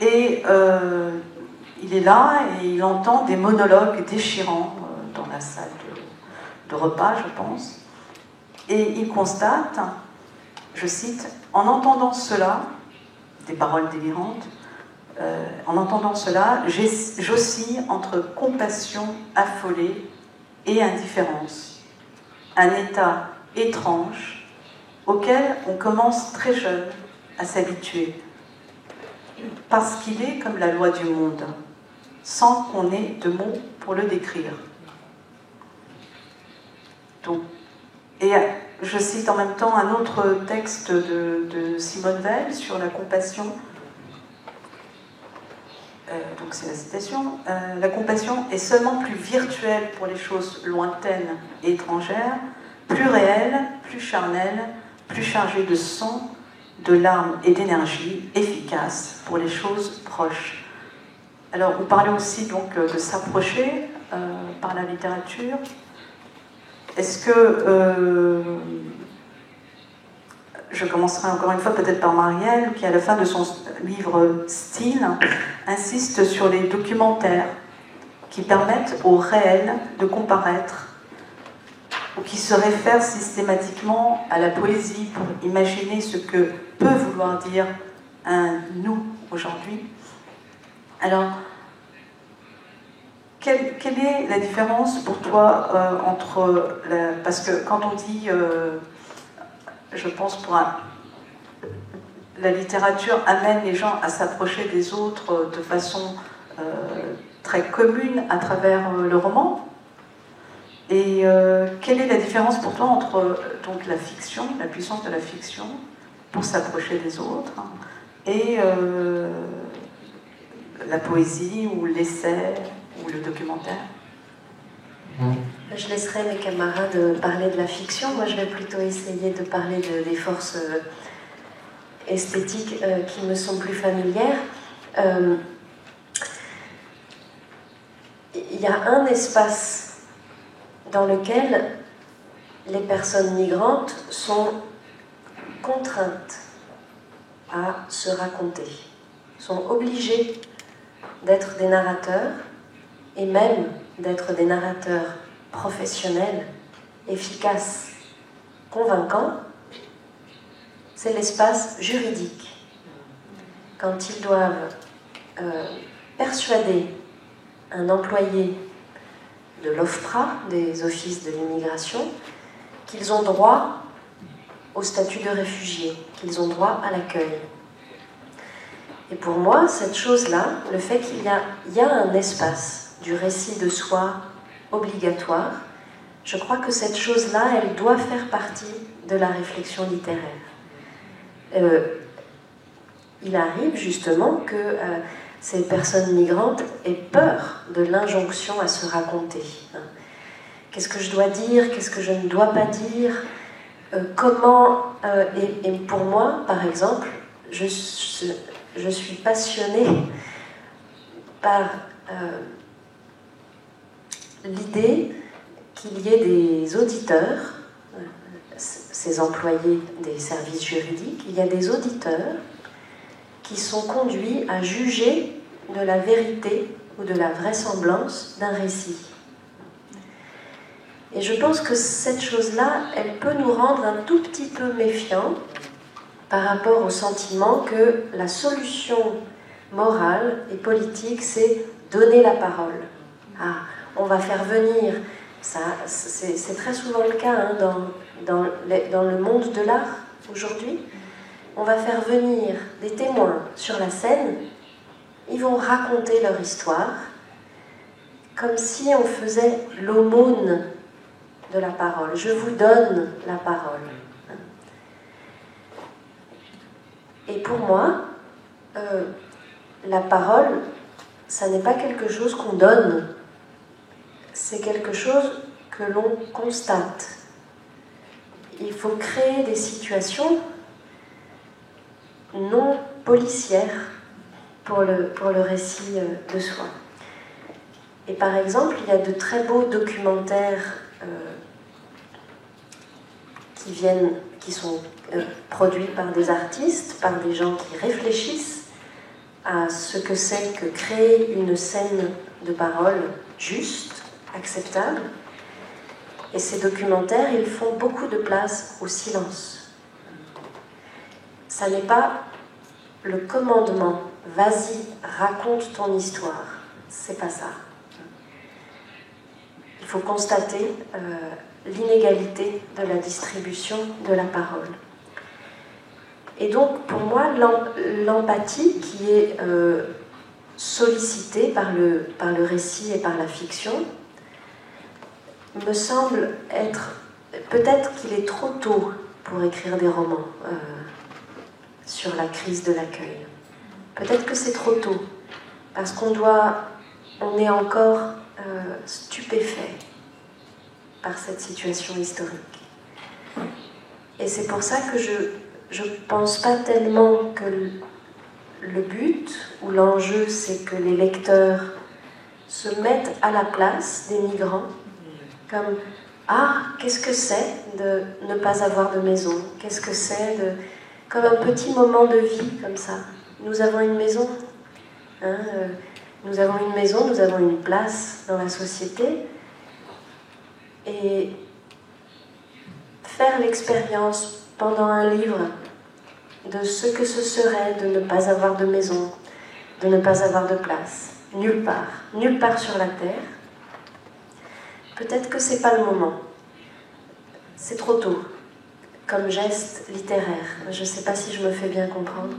Et il est là et il entend des monologues déchirants dans la salle de repas, je pense. Et il constate, je cite, « En entendant cela, des paroles délirantes, en entendant cela, j'oscille entre compassion affolée et indifférence. Un état étrange auquel on commence très jeune à s'habituer, parce qu'il est comme la loi du monde, sans qu'on ait de mots pour le décrire. » Donc, et je cite en même temps un autre texte de Simone Veil sur la compassion. Donc c'est la citation. La compassion est seulement plus virtuelle pour les choses lointaines et étrangères, plus réelle, plus charnelle, plus chargée de sang, de larmes et d'énergie, efficace pour les choses proches. Alors on parlait aussi donc de s'approcher par la littérature. Est-ce que je commencerai encore une fois peut-être par Marielle, qui à la fin de son livre Style insiste sur les documentaires qui permettent au réel de comparaître, ou qui se réfèrent systématiquement à la poésie pour imaginer ce que peut vouloir dire un nous aujourd'hui. Alors, quelle est la différence pour toi entre... parce que quand on dit, je pense la littérature amène les gens à s'approcher des autres de façon très commune à travers le roman. Et quelle est la différence pour toi entre donc, la fiction, la puissance de la fiction pour s'approcher des autres, et la poésie ou l'essai ou le documentaire? Je laisserai mes camarades parler de la fiction. Moi, je vais plutôt essayer de parler des forces esthétiques qui me sont plus familières. Il y a un espace dans lequel les personnes migrantes sont contraintes à se raconter, sont obligées d'être des narrateurs, et même d'être des narrateurs professionnels, efficaces, convaincants. C'est l'espace juridique. Quand ils doivent persuader un employé de l'OFPRA, des offices de l'immigration, qu'ils ont droit au statut de réfugié, qu'ils ont droit à l'accueil. Et pour moi, cette chose-là, le fait qu'il y a un espace du récit de soi obligatoire, je crois que cette chose-là, elle doit faire partie de la réflexion littéraire. Il arrive justement que ces personnes migrantes aient peur de l'injonction à se raconter. Qu'est-ce que je dois dire? Qu'est-ce que je ne dois pas dire? Comment... et pour moi, par exemple, je suis passionnée par l'idée qu'il y ait des auditeurs, ces employés des services juridiques, il y a des auditeurs qui sont conduits à juger de la vérité ou de la vraisemblance d'un récit. Et je pense que cette chose-là, elle peut nous rendre un tout petit peu méfiants par rapport au sentiment que la solution morale et politique, c'est donner la parole. On va faire venir, c'est très souvent le cas dans le monde de l'art aujourd'hui, on va faire venir des témoins sur la scène, ils vont raconter leur histoire, comme si on faisait l'aumône de la parole. Je vous donne la parole. Et pour moi, la parole, ça n'est pas quelque chose qu'on donne, c'est quelque chose que l'on constate. Il faut créer des situations non policières pour le récit de soi. Et par exemple, il y a de très beaux documentaires qui sont produits par des artistes, par des gens qui réfléchissent à ce que c'est que créer une scène de parole juste, acceptable. Et ces documentaires, ils font beaucoup de place au silence. Ça n'est pas le commandement, vas-y, raconte ton histoire. C'est pas ça. Il faut constater l'inégalité de la distribution de la parole. Et donc, pour moi, l'empathie qui est sollicitée par le récit et par la fiction me semble être... Peut-être qu'il est trop tôt pour écrire des romans sur la crise de l'accueil. Peut-être que c'est trop tôt, parce qu'on est encore stupéfait par cette situation historique. Et c'est pour ça que je pense pas tellement que le but ou l'enjeu, c'est que les lecteurs se mettent à la place des migrants, comme ah, qu'est-ce que c'est de ne pas avoir de maison? Qu'est-ce que c'est de... Comme un petit moment de vie, comme ça. Nous avons une maison. Hein, nous avons une maison, nous avons une place dans la société. Et faire l'expérience pendant un livre de ce que ce serait de ne pas avoir de maison, de ne pas avoir de place, nulle part sur la terre. Peut-être que c'est pas le moment. C'est trop tôt, comme geste littéraire. Je ne sais pas si je me fais bien comprendre.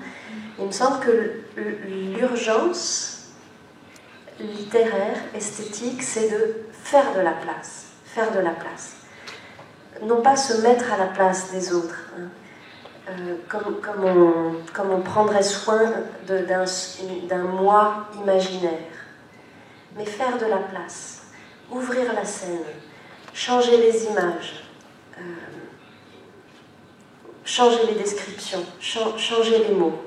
Il me semble que l'urgence littéraire, esthétique, c'est de faire de la place. Faire de la place. Non pas se mettre à la place des autres, hein. Comme on prendrait soin d'un moi imaginaire. Mais faire de la place, ouvrir la scène, changer les images, changer les descriptions, changer les mots.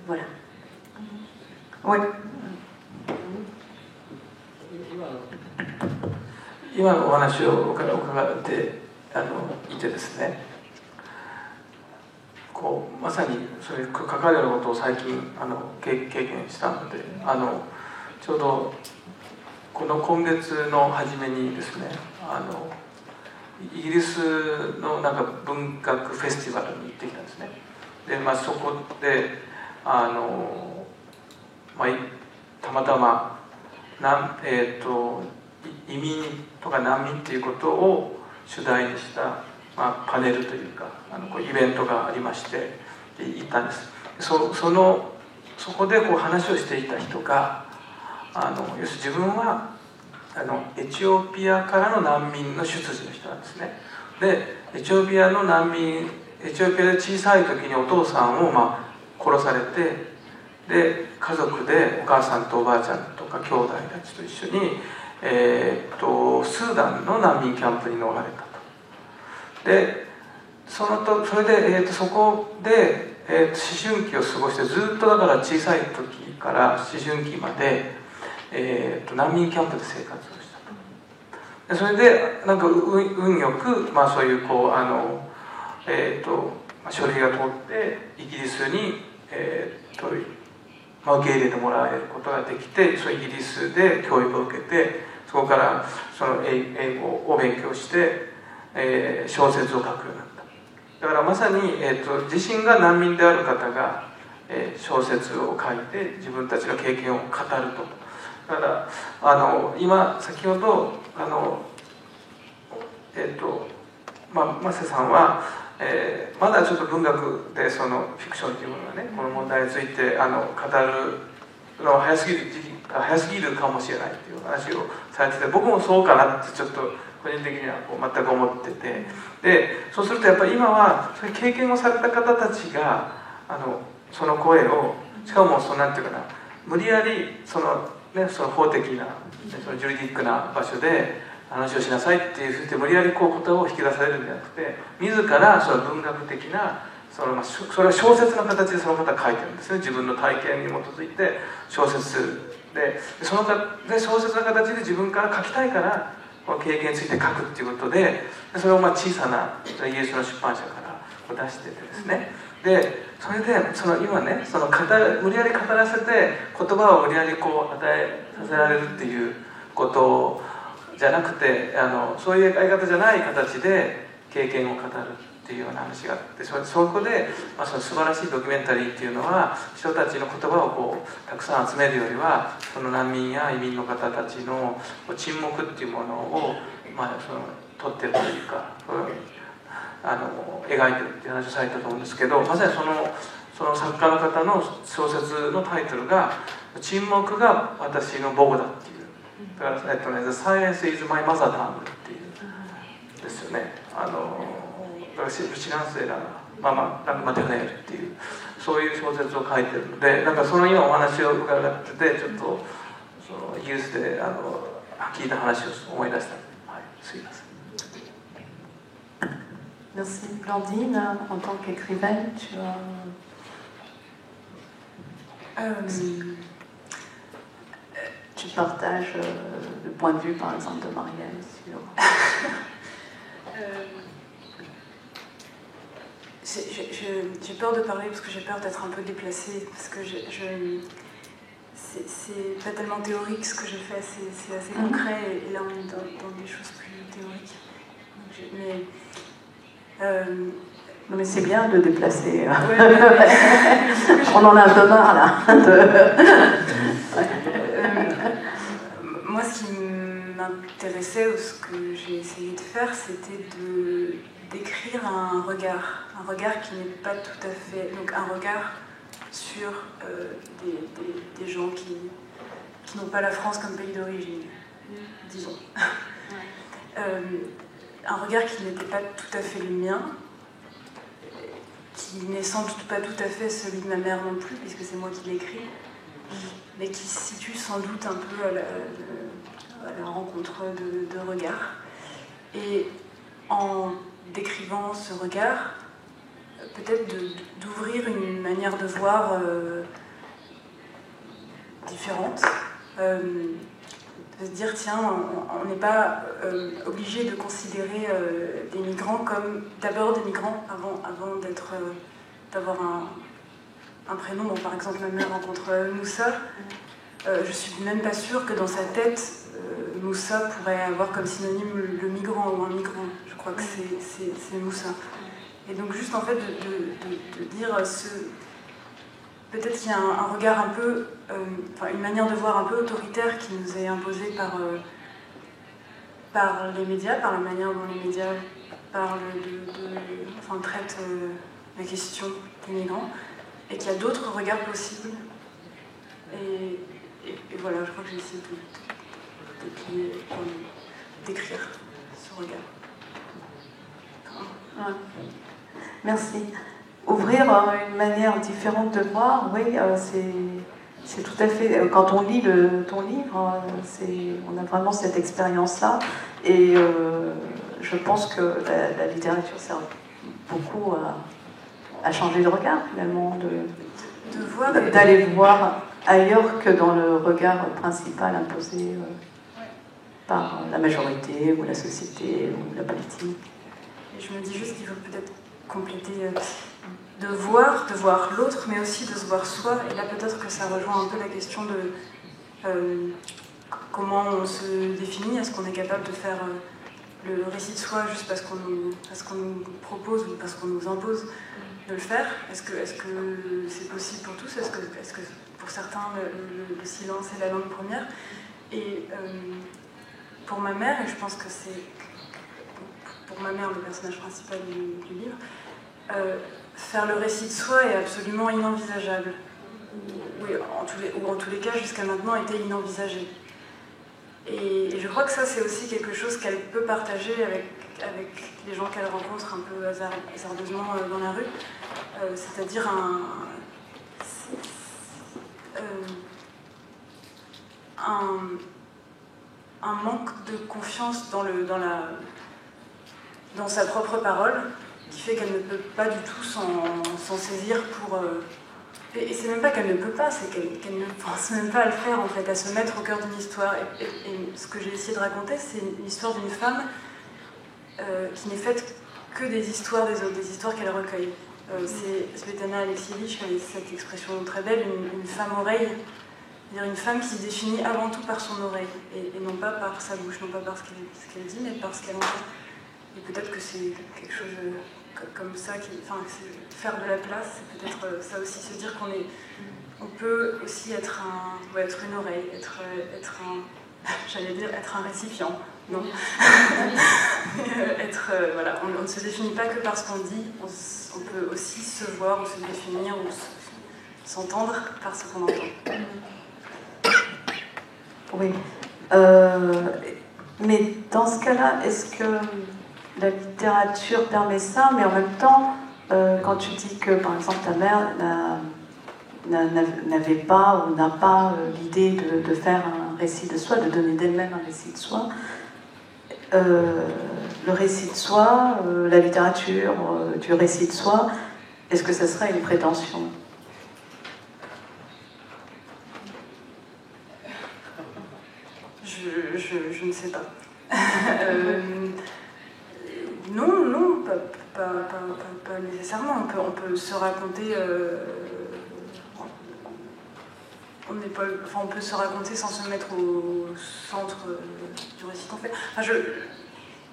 Voilà. Oui. 今のお話を伺っていてですね、こうまさにそういう関わるようなことを最近経験したので、ちょうど今月の初めにですね、イギリスのなんか文学フェスティバルに行ってきたんですね。で、そこでたまたま移民とか難民ということを主題にした、パネルというかイベントがありまして行ったんです。そこで話をしていた人が要するに自分はエチオピアからの難民の出自の人なんですね。でエチオピアで小さい時にお父さんを殺されて、で家族でお母さんとおばあちゃんとか兄弟たちと一緒に、スーダンの難民キャンプに逃れたと。でそれで、そこで、思春期を過ごして、ずっとだから小さい時から思春期まで、難民キャンプで生活をしたと。でそれでなんか運よく、そういう書類が通ってイギリスに、受け入れてもらえることができて、イギリスで教育を受けて、そこから英語を勉強して、小説を書くようになった。だからまさに、自身が難民である方が、小説を書いて自分たちの経験を語ると。だから先ほどマセさんは、まだちょっと文学でフィクションというものがね、この問題について語るのは早すぎるかもしれないという話をされてて、僕もそうかなってちょっと個人的には全く思ってて、でそうするとやっぱり今はそういう経験をされた方たちがその声を、しかもなんていうかな、無理やりその法的なジュリディックな場所で話をしなさいっていうふうに無理やり言葉を引き出されるんじゃなくて、自ら文学的なそれは小説の形でその方が書いてるんですね。自分の体験に基づいて小説で小説の形で自分から書きたいからこの経験について書くっていうことで、それを小さなイギリスの出版社から出しててですね、でそれで今ね無理やり語らせて言葉を無理やり与えさせられるっていうことじゃなくて、そういうやり方じゃない形で経験を語るっていうような話があって、そこで、素晴らしいドキュメンタリーっていうのは人たちの言葉をたくさん集めるよりは、その難民や移民の方たちの沈黙っていうものを、撮ってるというか描いてるっていう話をされたと思うんですけど、まさにその作家の方の小説のタイトルが「沈黙が私の母語だ」っていう。だから、The Silence is my mother tongue っていうですよね。だからシナンセラマテフネールっていうそういう小説を書いてるので、なんか今お話を伺ってて、ちょっとイギリスで聞いた話を思い出した。はい、すいません。Merci Blandine, en tant qu'écrivaine, tu as... Tu partages le point de vue, par exemple, de Marielle sur J'ai peur de parler parce que j'ai peur d'être un peu déplacée, parce que c'est pas tellement théorique ce que je fais, c'est assez concret, et là on est dans des choses plus théoriques. Non mais c'est bien de déplacer. Ouais, On en a un peu marre là. Moi, ce qui m'intéressait, ou ce que j'ai essayé de faire, c'était d'écrire un regard qui n'est pas tout à fait, donc un regard sur des gens qui n'ont pas la France comme pays d'origine, disons. Un regard qui n'était pas tout à fait le mien, qui n'est sans doute pas tout à fait celui de ma mère non plus, puisque c'est moi qui l'écris, mais qui se situe sans doute un peu à la rencontre de regards. Et en décrivant ce regard, peut-être d'ouvrir une manière de voir différente, de se dire tiens, on n'est pas obligé de considérer des migrants comme d'abord des migrants avant d'avoir un prénom. Bon, par exemple, ma mère rencontre Moussa. Je suis même pas sûre que dans sa tête, Moussa pourrait avoir comme synonyme le migrant ou un migrant. Je crois que c'est Moussa. Et donc juste en fait de dire peut-être qu'il y a un regard un peu, une manière de voir un peu autoritaire qui nous est imposée par les médias, par la manière dont les médias traitent la question des migrants, et qu'il y a d'autres regards possibles. Et voilà, je crois que j'ai essayé d'écrire ce regard. Ouais. Merci. Ouvrir une manière différente de voir, oui, c'est tout à fait... Quand on lit ton livre, on a vraiment cette expérience-là. Et je pense que la littérature sert beaucoup à changer de regard, finalement, d'aller voir ailleurs que dans le regard principal imposé par la majorité ou la société ou la politique. Et je me dis juste qu'il faut peut-être compléter de voir l'autre, mais aussi de se voir soi. Et là, peut-être que ça rejoint un peu la question de comment on se définit. Est-ce qu'on est capable de faire le récit de soi juste parce qu'on nous propose ou parce qu'on nous impose de le faire? Est-ce que c'est possible pour tous? Est-ce que pour certains, le silence est la langue première? Et pour ma mère, et je pense que c'est pour ma mère le personnage principal du livre, faire le récit de soi est absolument inenvisageable. Oui, ou en tous les cas, jusqu'à maintenant, était inenvisagé. Et je crois que ça, c'est aussi quelque chose qu'elle peut partager avec les gens qu'elle rencontre un peu hasardeusement dans la rue. C'est-à-dire un manque de confiance dans sa propre parole, qui fait qu'elle ne peut pas du tout s'en saisir pour... Et c'est même pas qu'elle ne peut pas, c'est qu'elle ne pense même pas à le faire, en fait, à se mettre au cœur d'une histoire. Et ce que j'ai essayé de raconter, c'est l'histoire d'une femme qui n'est faite que des histoires des autres, des histoires qu'elle recueille. C'est Svetlana Alexievitch qui avait cette expression très belle, une femme oreille, c'est-à-dire une femme qui se définit avant tout par son oreille, et non pas par sa bouche, non pas par ce qu'elle dit, mais par ce qu'elle entend. Et peut-être que c'est quelque chose comme ça, faire de la place, c'est peut-être ça aussi, se dire on peut aussi être une oreille, être un récipient, non. Voilà, on ne se définit pas que par ce qu'on dit, on peut aussi se voir ou se définir ou s'entendre par ce qu'on entend. Oui. Mais dans ce cas-là, est-ce que la littérature permet ça, mais en même temps, quand tu dis que, par exemple, ta mère n'avait pas ou n'a pas l'idée de faire un récit de soi, de donner d'elle-même un récit de soi, le récit de soi, la littérature du récit de soi, est-ce que ça serait une prétention ? Je ne sais pas. pas nécessairement. On peut se raconter. On peut se raconter sans se mettre au centre du récit qu'on fait. Enfin,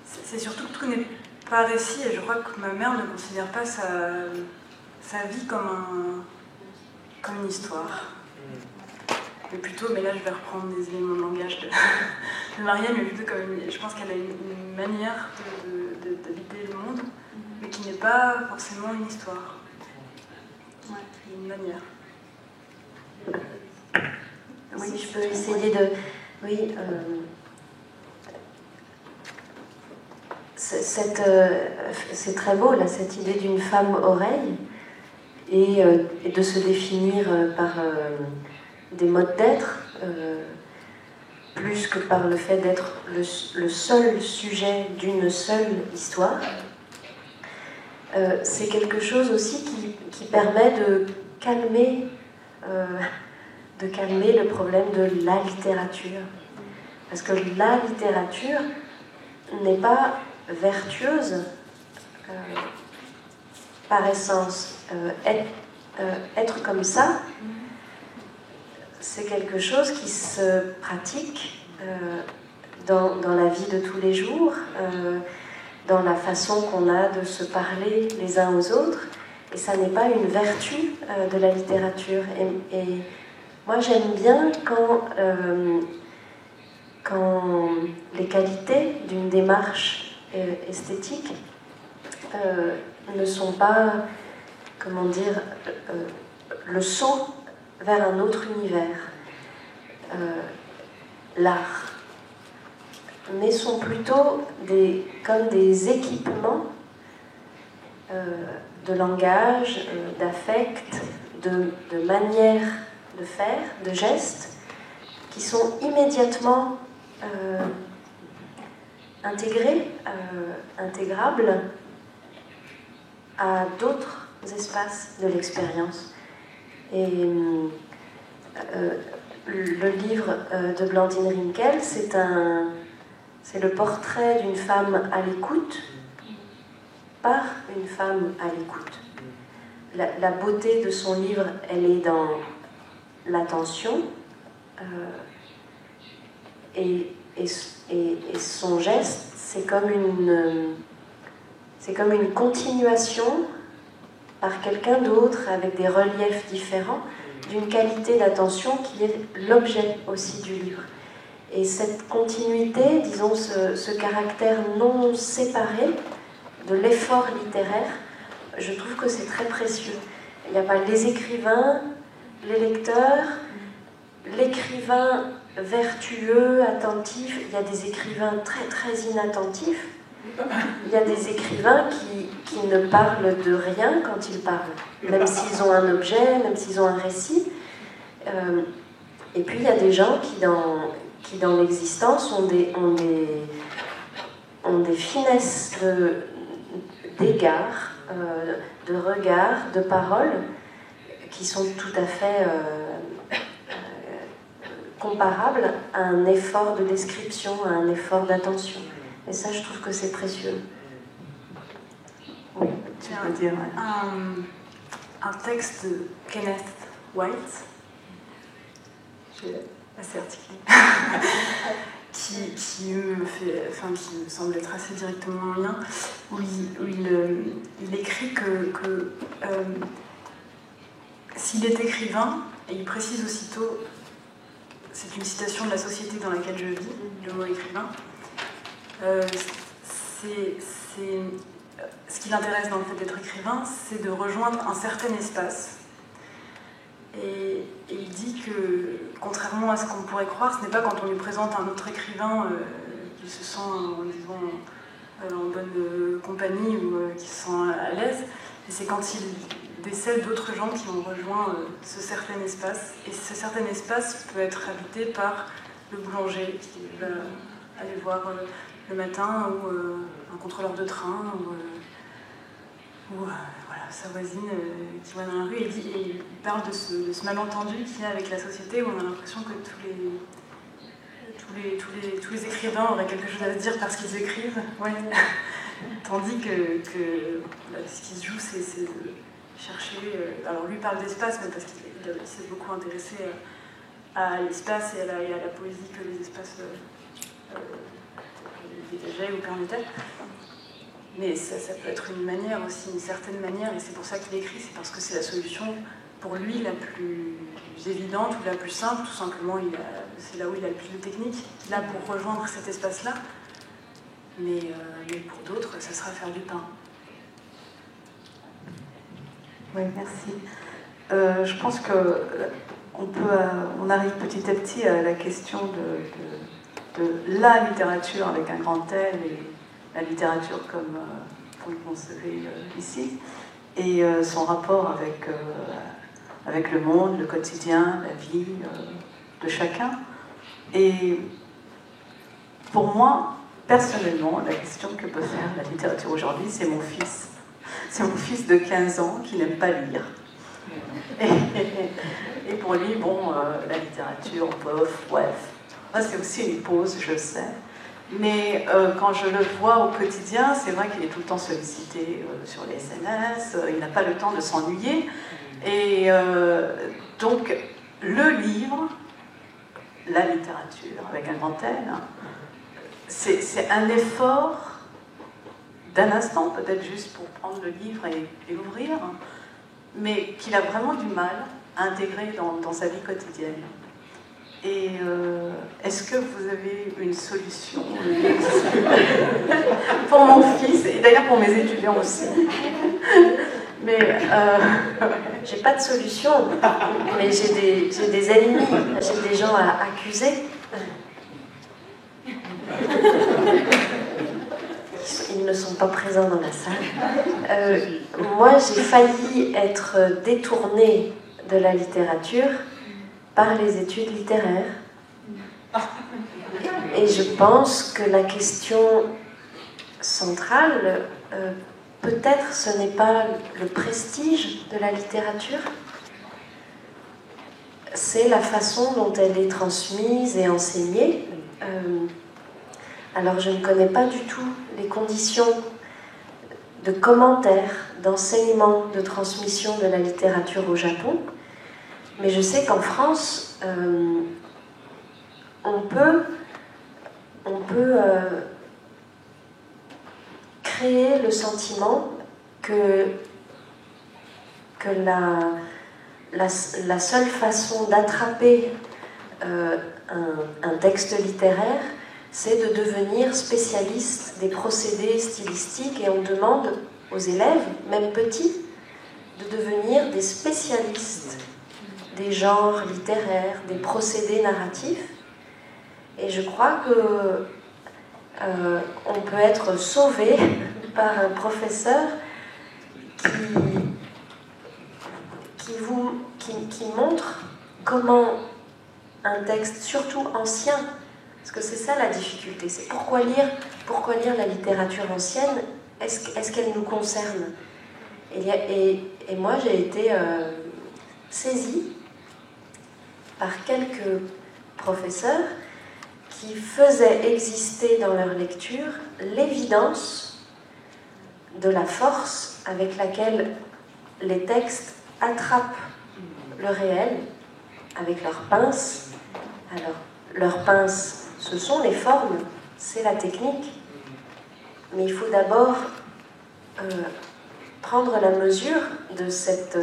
c'est surtout que tout n'est pas récit, et je crois que ma mère ne considère pas sa vie comme une histoire. Mais plutôt, mais là je vais reprendre des éléments de langage de Marianne, mais plutôt je pense qu'elle a une manière d'habiter le monde, mais qui n'est pas forcément une histoire. Ouais, une manière. Oui, je peux essayer de... Oui, c'est très beau, là, cette idée d'une femme oreille, et de se définir par des modes d'être, plus que par le fait d'être le seul sujet d'une seule histoire. C'est quelque chose aussi qui permet de calmer le problème de la littérature. Parce que la littérature n'est pas vertueuse par essence. Être comme ça, c'est quelque chose qui se pratique dans la vie de tous les jours, dans la façon qu'on a de se parler les uns aux autres, et ça n'est pas une vertu de la littérature. Et moi, j'aime bien quand les qualités d'une démarche esthétique ne sont pas, comment dire, le saut vers un autre univers, l'art, mais sont plutôt comme des équipements de langage, d'affect, de manière de faire, de gestes, qui sont immédiatement intégrables à d'autres espaces de l'expérience. Et le livre de Blandine Rinkel, c'est le portrait d'une femme à l'écoute par une femme à l'écoute. La beauté de son livre, elle est dans l'attention et son geste, c'est comme une continuation par quelqu'un d'autre avec des reliefs différents d'une qualité d'attention qui est l'objet aussi du livre. Et cette continuité, disons ce caractère non séparé de l'effort littéraire, je trouve que c'est très précieux. Il n'y a pas les écrivains, les lecteurs, l'écrivain vertueux, attentif. Il y a des écrivains très très inattentifs. Il y a des écrivains qui ne parlent de rien quand ils parlent, même s'ils ont un objet, même s'ils ont un récit. Et puis il y a des gens qui dans l'existence ont des finesses d'égard, de regard, de parole, qui sont tout à fait comparables à un effort de description, à un effort d'attention. Et ça, je trouve que c'est précieux. Oui, tu peux dire. Un texte de Kenneth White, assez articulé, qui me semble être assez directement en lien, où il écrit que s'il est écrivain, et il précise aussitôt, c'est une citation de la société dans laquelle je vis, le mot écrivain, ce qui l'intéresse dans le fait d'être écrivain, c'est de rejoindre un certain espace. Et il dit que, contrairement à ce qu'on pourrait croire, ce n'est pas quand on lui présente un autre écrivain qu'il se sent, en bonne compagnie ou qu'il se sent à l'aise, mais c'est quand il décèle d'autres gens qui ont rejoint ce certain espace. Et ce certain espace peut être habité par le boulanger qui va aller voir le matin, ou un contrôleur de train, ou voilà, sa voisine qui va dans la rue, et il parle de ce malentendu qu'il y a avec la société, où on a l'impression que tous les écrivains auraient quelque chose à se dire parce qu'ils écrivent. Ouais. Tandis que ce qui se joue, c'est de chercher... alors lui parle d'espace, mais parce qu'il s'est beaucoup intéressé à l'espace et à la poésie que les espaces dégageaient ou permettaient. Mais ça peut être une manière aussi, une certaine manière, et c'est pour ça qu'il écrit, c'est parce que c'est la solution pour lui la plus évidente ou la plus simple, tout simplement. C'est là où il a le plus de technique, là pour rejoindre cet espace-là. Mais pour d'autres, ça sera faire du pain. Oui, merci. Je pense que on arrive petit à petit à la question de la littérature avec un grand L et la littérature comme vous le concevez ici, et son rapport avec le monde, le quotidien, la vie de chacun. Et pour moi, personnellement, la question que peut faire la littérature aujourd'hui, c'est mon fils. C'est mon fils de 15 ans qui n'aime pas lire. Et pour lui, bon, la littérature, bof, bref. C'est aussi une pause, je sais. Mais quand je le vois au quotidien, c'est vrai qu'il est tout le temps sollicité sur les SMS, il n'a pas le temps de s'ennuyer. Et donc, le livre, la littérature, avec un grand L, hein, c'est un effort d'un instant, peut-être juste pour prendre le livre et l'ouvrir, mais qu'il a vraiment du mal à intégrer dans sa vie quotidienne. Et est-ce que vous avez une solution pour mon fils, et d'ailleurs pour mes étudiants aussi? Mais j'ai pas de solution, mais j'ai des ennemis, j'ai des gens à accuser. Ils ne sont pas présents dans la salle. Moi, j'ai failli être détournée de la littérature par les études littéraires. Et je pense que la question centrale, peut-être ce n'est pas le prestige de la littérature, c'est la façon dont elle est transmise et enseignée. Alors je ne connais pas du tout les conditions de commentaires, d'enseignement, de transmission de la littérature au Japon, mais je sais qu'en France, on peut créer le sentiment que la seule façon d'attraper un texte littéraire, c'est de devenir spécialiste des procédés stylistiques, et on demande aux élèves, même petits, de devenir des spécialistes des genres littéraires, des procédés narratifs. Et je crois que on peut être sauvé par un professeur qui montre comment un texte, surtout ancien, parce que c'est ça la difficulté, c'est pourquoi lire la littérature ancienne, est-ce qu'elle nous concerne? Et moi j'ai été saisie par quelques professeurs qui faisaient exister dans leur lecture l'évidence de la force avec laquelle les textes attrapent le réel avec leurs pinces. Alors, leurs pinces, ce sont les formes, c'est la technique, mais il faut d'abord prendre la mesure de cette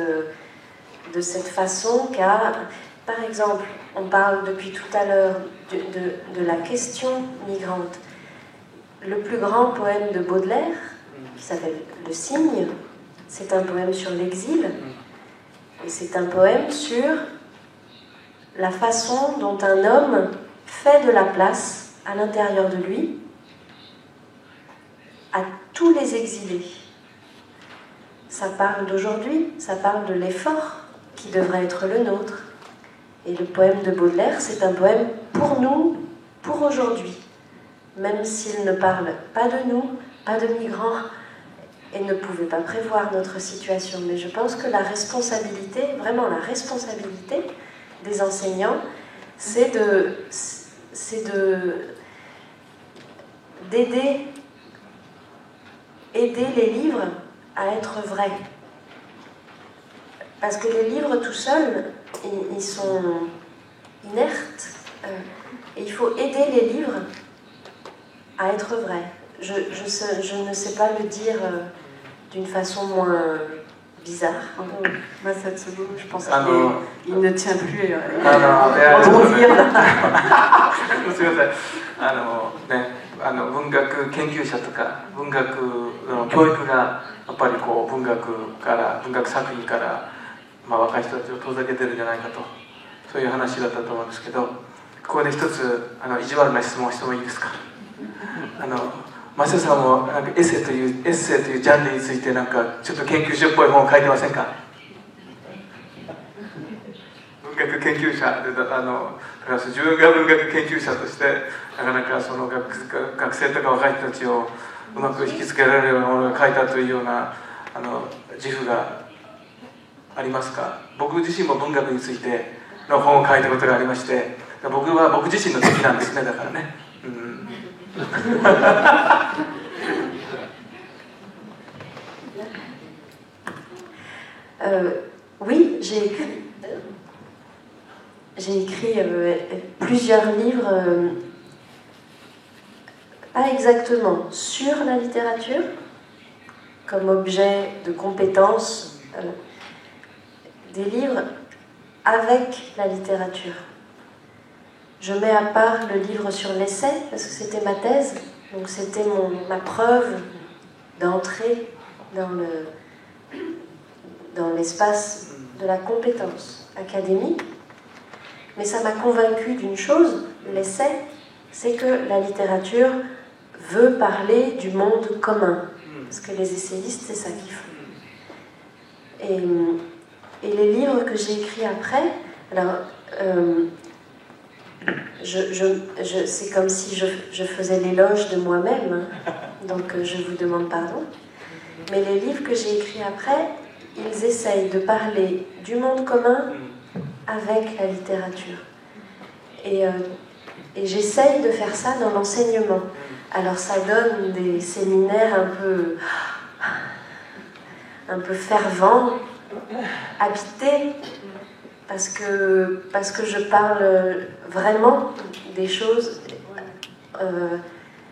façon qu'a... Par exemple, on parle depuis tout à l'heure de la question migrante. Le plus grand poème de Baudelaire, qui s'appelle Le Cygne, c'est un poème sur l'exil, et c'est un poème sur la façon dont un homme fait de la place à l'intérieur de lui à tous les exilés. Ça parle d'aujourd'hui, ça parle de l'effort qui devrait être le nôtre. Et le poème de Baudelaire, c'est un poème pour nous, pour aujourd'hui. Même s'il ne parle pas de nous, pas de migrants, et ne pouvait pas prévoir notre situation. Mais je pense que la responsabilité, vraiment la responsabilité des enseignants, c'est d'aider aider les livres à être vrais. Parce que les livres tout seuls, ils sont inertes. Et il faut aider les livres à être vrais. Je ne sais pas le dire d'une façon moins bizarre. Moi, cette seconde, je pense qu'il ne tient plus à rebondir. すみません。文学研究者とか文学の教育がやっぱりこう文学作品から、若い人たちを遠ざけてるんじゃないかと、そういう話だったと思うんですけど、ここで一つ意地悪な質問をしてもいいですか。マセさんもなんかエッセイというジャンルについてなんかちょっと研究所っぽい本を書いてませんか。文学研究者で自分が文学研究者としてなかなかその学生とか若い人たちをうまく引きつけられるようなものが書いたというような自負がありますか。僕自身も文学についての本を書いたことがありまして、僕は僕自身の敵なんですね、だからね。Oui, j'ai écrit plusieurs livres, pas exactement sur la littérature, comme objet de compétence, des livres avec la littérature. Je mets à part le livre sur l'essai, parce que c'était ma thèse, donc c'était ma preuve d'entrée dans l'espace de la compétence académique. Mais ça m'a convaincue d'une chose, l'essai, c'est que la littérature veut parler du monde commun. Parce que les essayistes, c'est ça qu'ils font. Et les livres que j'ai écrits après, alors, c'est comme si je faisais l'éloge de moi-même, hein, donc je vous demande pardon. Mais les livres que j'ai écrits après, ils essayent de parler du monde commun avec la littérature. Et j'essaye de faire ça dans l'enseignement. Alors ça donne des séminaires un peu fervents, habités, parce que je parle vraiment des choses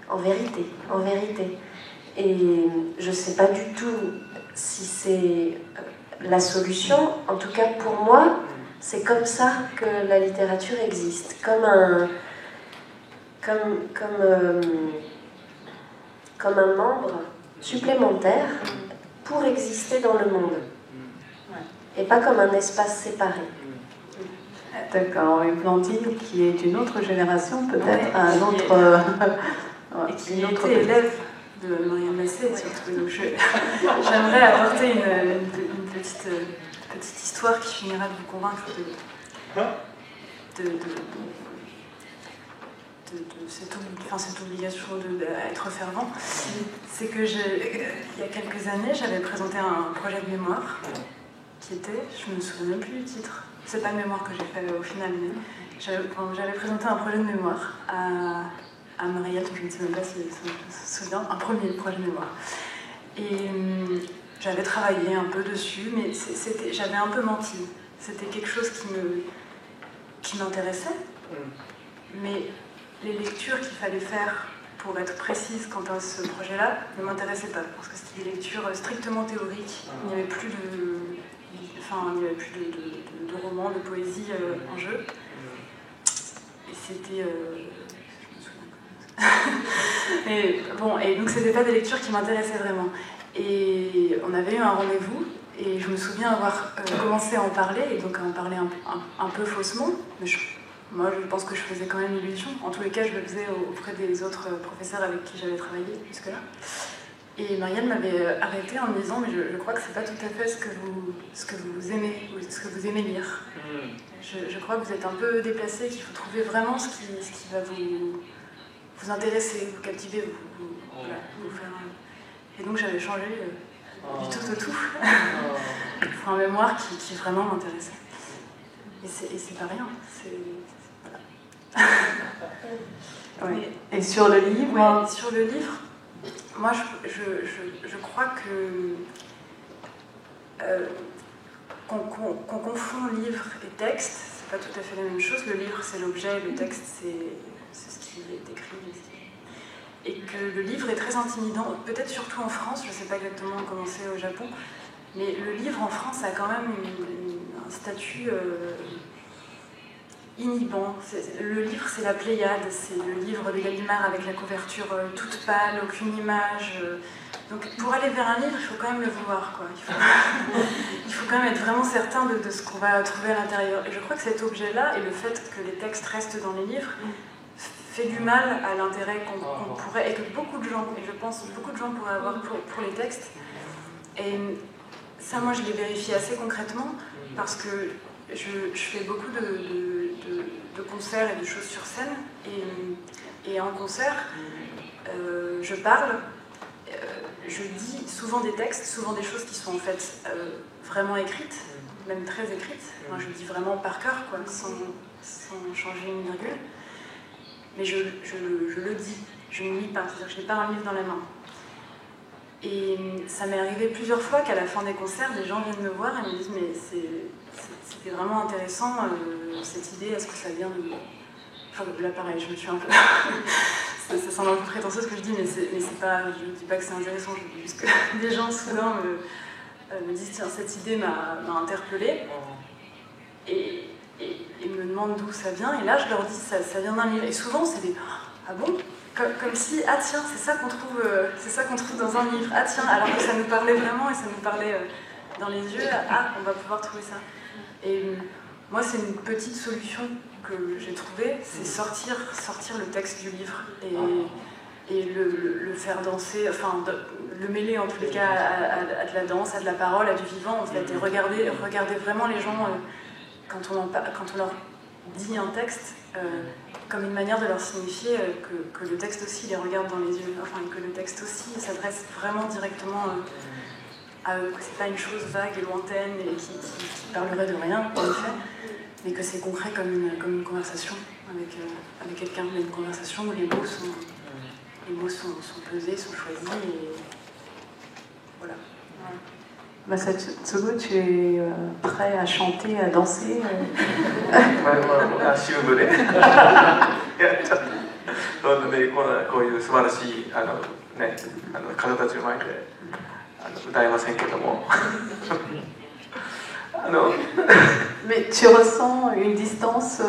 en vérité. Et je ne sais pas du tout si c'est la solution. En tout cas, pour moi, c'est comme ça que la littérature existe, comme un membre supplémentaire pour exister dans le monde, et pas comme un espace séparé. D'accord, et Blandine, qui est d'une autre génération, peut-être un autre... et qui était élève de Marianne Massé, surtout. Donc j'aimerais apporter une petite histoire qui finira de vous convaincre de cette obligation d'être fervent. C'est que il y a quelques années, j'avais présenté un projet de mémoire qui était, je ne me souviens même plus du titre, c'est pas le mémoire que j'ai fait au final, mais j'avais présenté un projet de mémoire à Marielle, je ne sais même pas si elle se souvient, un premier projet de mémoire. Et j'avais travaillé un peu dessus, mais j'avais un peu menti. C'était quelque chose qui m'intéressait, mais les lectures qu'il fallait faire pour être précise quant à ce projet-là ne m'intéressaient pas, parce que c'était des lectures strictement théoriques. Il n'y avait plus de romans, de poésie en jeu. Et c'était... et donc c'était pas des lectures qui m'intéressaient vraiment. Et on avait eu un rendez-vous, et je me souviens avoir commencé à en parler, et donc à en parler un peu faussement, mais moi je pense que je faisais quand même illusion. En tous les cas, je le faisais auprès des autres professeurs avec qui j'avais travaillé jusque-là. Et Marianne m'avait arrêtée en me disant, mais je crois que c'est pas tout à fait ce que vous aimez, ou ce que vous aimez lire. Je crois que vous êtes un peu déplacé, qu'il faut trouver vraiment ce qui va vous intéresser, vous captiver, vous faire... Et donc j'avais changé du tout au tout pour un mémoire qui vraiment m'intéressait. Et c'est pas rien, voilà. Oui. Et sur le livre sur le livre, moi, je crois que qu'on confond livre et texte, c'est pas tout à fait la même chose. Le livre, c'est l'objet, le texte, c'est ce qui est écrit. Et que le livre est très intimidant, peut-être surtout en France, je sais pas exactement comment c'est au Japon, mais le livre en France a quand même un statut inhibant. Le livre, c'est la Pléiade, c'est le livre de Gallimard avec la couverture toute pâle, aucune image. Donc pour aller vers un livre, il faut quand même le vouloir, quoi. Il faut quand même être vraiment certain de ce qu'on va trouver à l'intérieur. Et je crois que cet objet-là, et le fait que les textes restent dans les livres, fait du mal à l'intérêt qu'on pourrait, et que beaucoup de gens, et je pense que beaucoup de gens pourraient avoir pour les textes. Et ça, moi, je l'ai vérifié assez concrètement, parce que je fais beaucoup de concerts et de choses sur scène, et en concert, je parle, je dis souvent des textes, souvent des choses qui sont en fait vraiment écrites, même très écrites. Moi, je dis vraiment par cœur, quoi, sans changer une virgule. Mais je le dis, je ne lis pas, c'est-à-dire que je n'ai pas un livre dans la main. Et ça m'est arrivé plusieurs fois qu'à la fin des concerts, des gens viennent me voir et me disent « mais c'était vraiment intéressant, cette idée, est-ce que ça vient de... » Enfin, là pareil, je me suis un peu... ça semble un peu prétentieux ce que je dis, mais c'est pas, je ne dis pas que c'est intéressant, je dis juste que des gens soudain me disent « tiens, cette idée m'a interpellée ». Et me demandent d'où ça vient, et là je leur dis ça vient d'un livre. Et souvent c'est des « ah bon ?» comme si « ah tiens, c'est ça qu'on trouve dans un livre, ah tiens, alors que ça nous parlait vraiment, et ça nous parlait dans les yeux, ah, on va pouvoir trouver ça. » Et moi c'est une petite solution que j'ai trouvée, c'est sortir le texte du livre, et le faire danser, enfin le mêler en tous les cas à de la danse, à de la parole, à du vivant en fait, et regarder vraiment les gens... Quand on leur dit un texte, comme une manière de leur signifier que le texte aussi les regarde dans les yeux, enfin que le texte aussi s'adresse vraiment directement à eux, que c'est pas une chose vague et lointaine et qui parlerait de rien, en effet, mais que c'est concret comme une conversation avec quelqu'un, une conversation où les mots sont pesés, sont choisis, et voilà. Masatsugu, tu es prêt à chanter, à danser Mais tu ressens une distance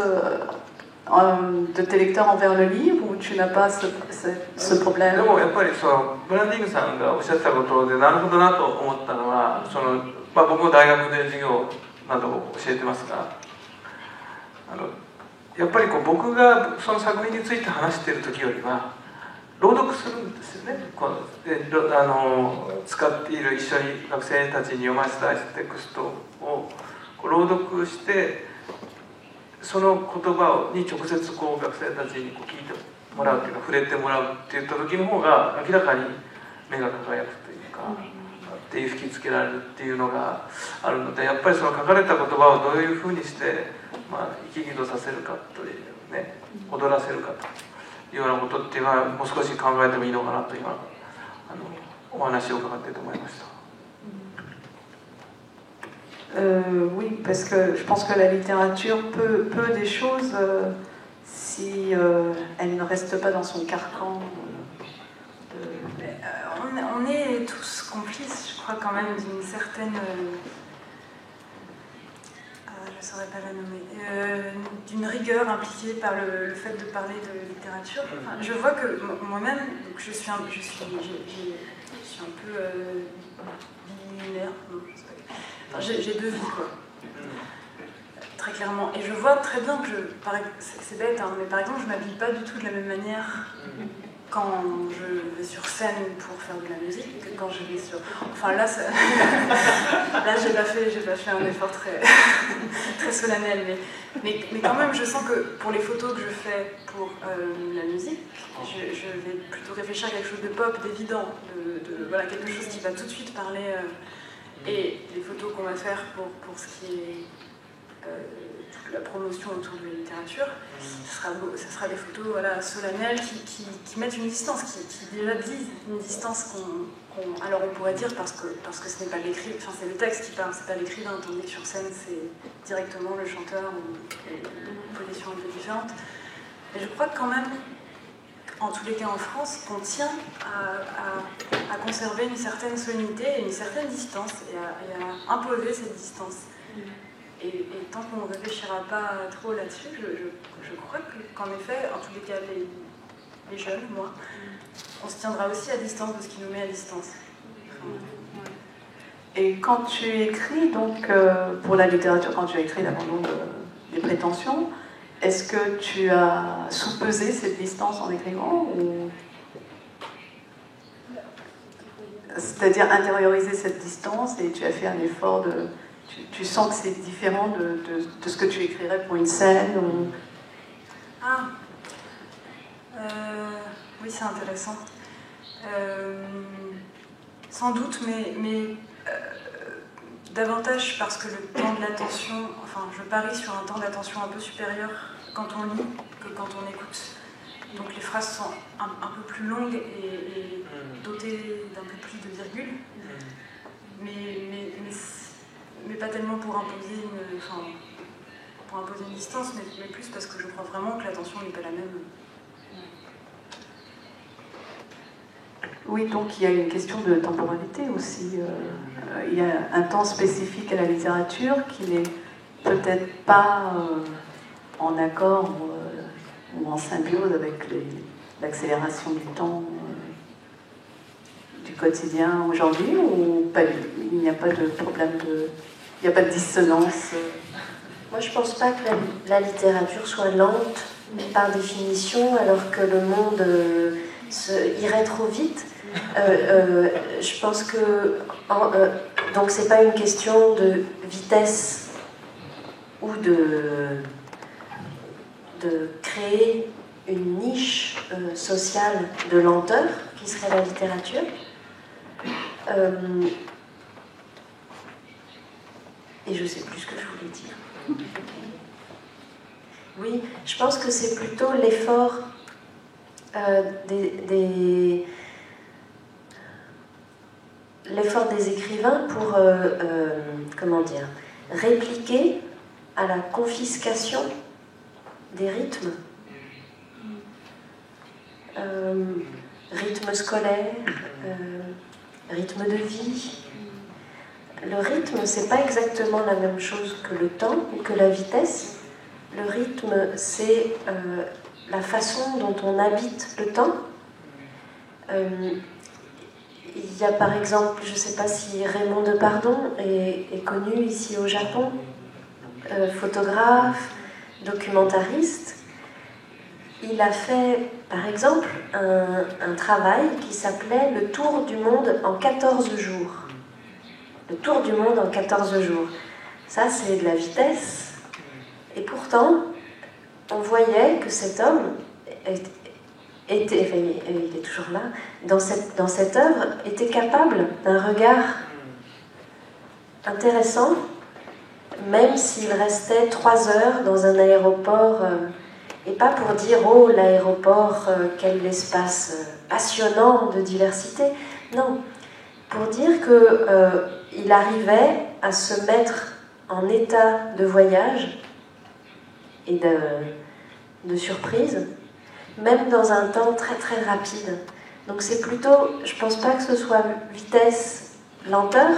de tes lecteurs envers le livre, ou tu n'as pas ce problème? でもやっぱりそのブランディングさんがおっしゃってたことでなるほどなと思ったのは、僕も大学で授業などを教えてますが、やっぱり僕がその作品について話している時よりは朗読するんですよね。使っている一緒に学生たちに読ませたいテクストを朗読して、その言葉に直接学生たちに聞いてもらうというか、触れてもらうっていった時の方が明らかに目が輝くというか、っていう引きつけられるっていうのがあるので、やっぱりその書かれた言葉をどういうふうにして、生き生きとさせるかというね、踊らせるかというようなことっていうのはもう少し考えてもいいのかなと今お話を伺っていて思いました。Oui, parce que je pense que la littérature peut des choses si elle ne reste pas dans son carcan. On est tous complices, je crois, quand même, d'une certaine... je ne saurais pas la nommer. D'une rigueur impliquée par le fait de parler de littérature. Enfin, je vois que moi-même, je suis un peu binaire. Enfin, j'ai deux vies, quoi. Très clairement. Et je vois très bien que c'est bête, hein, mais par exemple, je ne m'habille pas du tout de la même manière quand je vais sur scène pour faire de la musique que quand je vais sur... Enfin là, là j'ai pas fait un effort très, très solennel, mais quand même, je sens que pour les photos que je fais pour la musique, je vais plutôt réfléchir à quelque chose de pop, d'évident, voilà, quelque chose qui va tout de suite parler... et les photos qu'on va faire pour ce qui est la promotion autour de la littérature, ce sera des photos voilà, solennelles qui mettent une distance, qui déjà disent une distance alors on pourrait dire parce que ce n'est pas l'écrit, enfin c'est le texte qui parle, c'est pas l'écrivain, tandis que sur scène c'est directement le chanteur ou une position un peu différente. Et je crois que quand même, en tous les cas en France, qu'on tient à conserver une certaine solennité et une certaine distance et à imposer cette distance. Et tant qu'on ne réfléchira pas trop là-dessus, je crois qu'en effet, en tous les cas les jeunes, moi, on se tiendra aussi à distance de ce qui nous met à distance. Et quand tu écris, donc, pour la littérature, quand tu as écrit l'abandon des prétentions, est-ce que tu as soupesé cette distance en écrivant ou... C'est-à-dire intérioriser cette distance et tu as fait un effort de... Tu sens que c'est différent de ce que tu écrirais pour une scène ou... Oui, c'est intéressant. Sans doute, mais davantage parce que le temps de l'attention, enfin, je parie sur un temps d'attention un peu supérieur quand on lit que quand on écoute. Donc les phrases sont un peu plus longues et dotées d'un peu plus de virgules, mais pas tellement pour imposer une distance, mais plus parce que je crois vraiment que l'attention n'est pas la même. Oui, donc il y a une question de temporalité aussi. Il y a un temps spécifique à la littérature qui n'est peut-être pas en accord ou en symbiose avec l'accélération du temps du quotidien aujourd'hui, ou pas, il n'y a pas de problème il n'y a pas de dissonance. Moi, je ne pense pas que la littérature soit lente par définition, alors que le monde irait trop vite. Je pense que donc c'est pas une question de vitesse ou de créer une niche sociale de lenteur qui serait la littérature. Et je sais plus ce que je voulais dire. Oui, je pense que c'est plutôt l'effort l'effort des écrivains pour comment dire, répliquer à la confiscation des rythmes, rythme scolaire, rythme de vie. Le rythme, c'est pas exactement la même chose que le temps ou que la vitesse. Le rythme, c'est la façon dont on habite le temps. Il y a par exemple, je ne sais pas si Raymond Depardon est connu ici au Japon, photographe, documentariste. Il a fait par exemple un travail qui s'appelait Le Tour du monde en 14 jours. Le Tour du monde en 14 jours. Ça, c'est de la vitesse. Et pourtant, on voyait que cet homme il est toujours là, dans cette œuvre, était capable d'un regard intéressant, même s'il restait 3 heures dans un aéroport, et pas pour dire « Oh, l'aéroport, quel espace passionnant de diversité », non, pour dire qu'il arrivait à se mettre en état de voyage et de surprise, même dans un temps très très rapide. Donc c'est plutôt, je pense pas que ce soit vitesse, lenteur,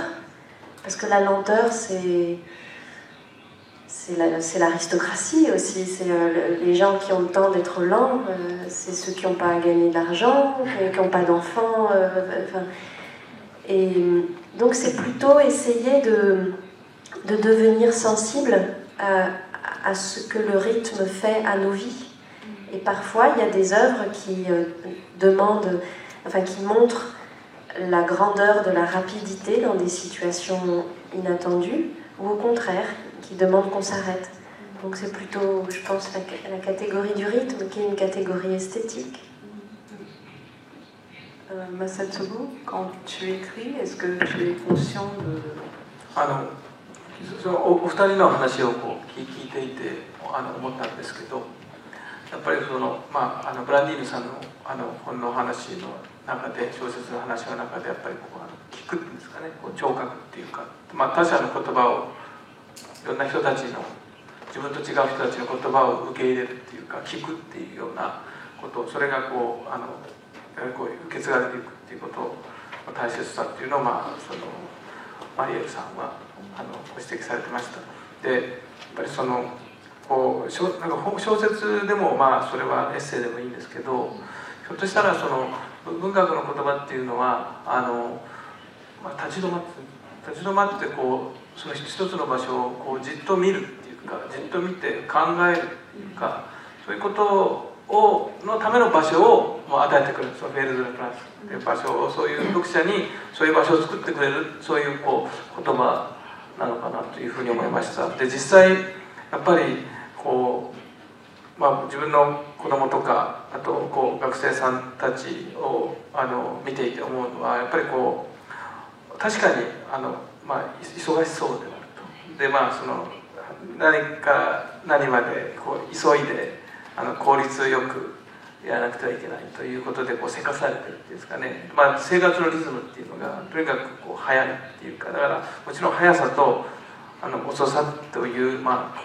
parce que la lenteur c'est l'aristocratie aussi, c'est les gens qui ont le temps d'être lents, c'est ceux qui n'ont pas à gagner d'argent, qui n'ont pas d'enfants, et donc c'est plutôt essayer de devenir sensible à ce que le rythme fait à nos vies. Et parfois, il y a des œuvres qui qui montrent la grandeur de la rapidité dans des situations inattendues, ou au contraire, qui demandent qu'on s'arrête. Donc c'est plutôt, je pense, la catégorie du rythme qui est une catégorie esthétique. Masatsugu, quand tu écris, est-ce que tu es conscient de... そのお二人の話をこう聞いていて思ったんですけど、やっぱりその、ブランディーヌさんの本の話の中で、小説の話の中でやっぱりこう聞くっていうんですかね、こう聴覚っていうか、他者の言葉をいろんな人たちの自分と違う人たちの言葉を受け入れるっていうか、聞くっていうようなこと、それがこう受け継がれていくっていうことの大切さっていうのを、そのマリエルさんはご指摘されてました。でやっぱりそのこうなんか小説でもそれはエッセイでもいいんですけど、ひょっとしたらその文学の言葉っていうのは立ち止まってこうその一つの場所をこうじっと見るっていうか、じっと見て考えるっていうか、そういうことのための場所を与えてくれる、そのフェルズ・ド・プランスっていう場所を、そういう読者にそういう場所を作ってくれる、そういうこう言葉なのかなというふうに思いました。で実際やっぱりこう、自分の子供とか、あとこう学生さんたちを見ていて思うのは、やっぱりこう確かに忙しそうであると。でその何から何までこう急いで効率よくやらなくてはいけないということでこうせかされてるっていうんですかね、生活のリズムっていうのがとにかくこう速いっていうか、だからもちろん速さと遅さという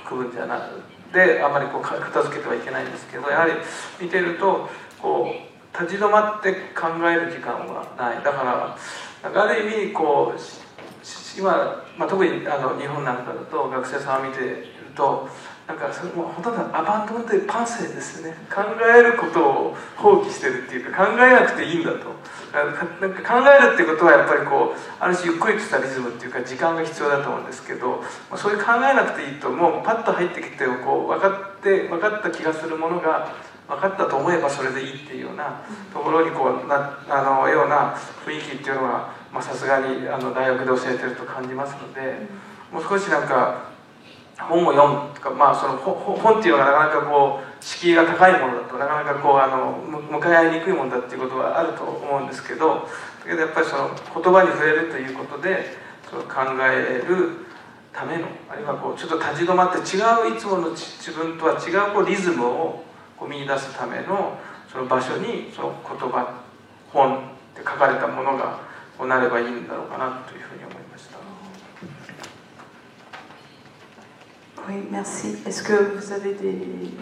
区分じゃなくて、あまりこう片付けてはいけないんですけど、やはり見てるとこう立ち止まって考える時間はない。だからある意味こう今、特に日本なんかだと学生さんを見ていると、なんかそれもほとんどアバンドンでパンセですよね。考えることを放棄してるっていうか、考えなくていいんだと。なんか考えるっていうことはやっぱりこうある種ゆっくりとしたリズムっていうか時間が必要だと思うんですけど、そういう考えなくていいと、もうパッと入ってきてこう分かった気がするものが分かったと思えばそれでいいっていうようなところにこうような雰囲気っていうのがさすがに大学で教えてると感じますので、もう少しなんか本を読むとか、その本っていうのがなかなかこう敷居が高いものだと、なかなかこう向かい合いにくいものだっていうことはあると思うんですけど、だけどやっぱりその言葉に触れるということでその考えるための、あるいはこうちょっと立ち止まって違ういつもの自分とは違うこうリズムをこう見出すためのその場所にその言葉、本って書かれたものがこうなればいいんだろうかなというふうに思いました。Oui, merci. Est-ce que vous avez des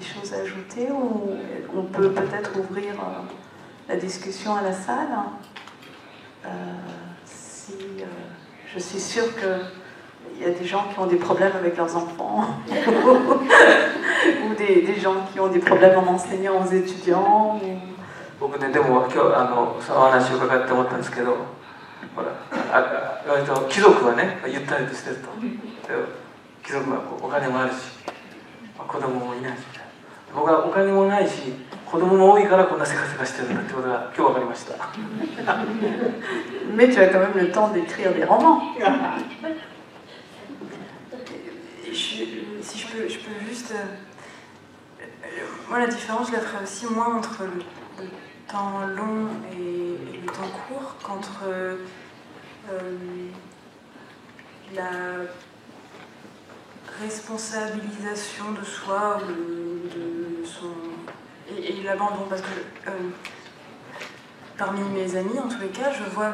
choses à ajouter, ou on peut peut-être ouvrir la discussion à la salle? Je suis sûre qu'il y a des gens qui ont des problèmes avec leurs enfants ou des gens qui ont des problèmes en enseignant aux étudiants. 僕ね、でも今日その話を伺って思ったんですけど、ほら割と貴族はねゆったりとしてると。貴族はお金もあるし、子供もいないし、僕はお金もないし子供も多いからこんなせかせかしてるんだってことが今日分かりました。Mais tu as quand même le temps d'écrire des romans. Si je peux juste... moi la différence je la ferais aussi moins entre le temps long et le temps court qu'entre la responsabilisation de soi ou de son... et l'abandon, parce que parmi mes amis, en tous les cas, je vois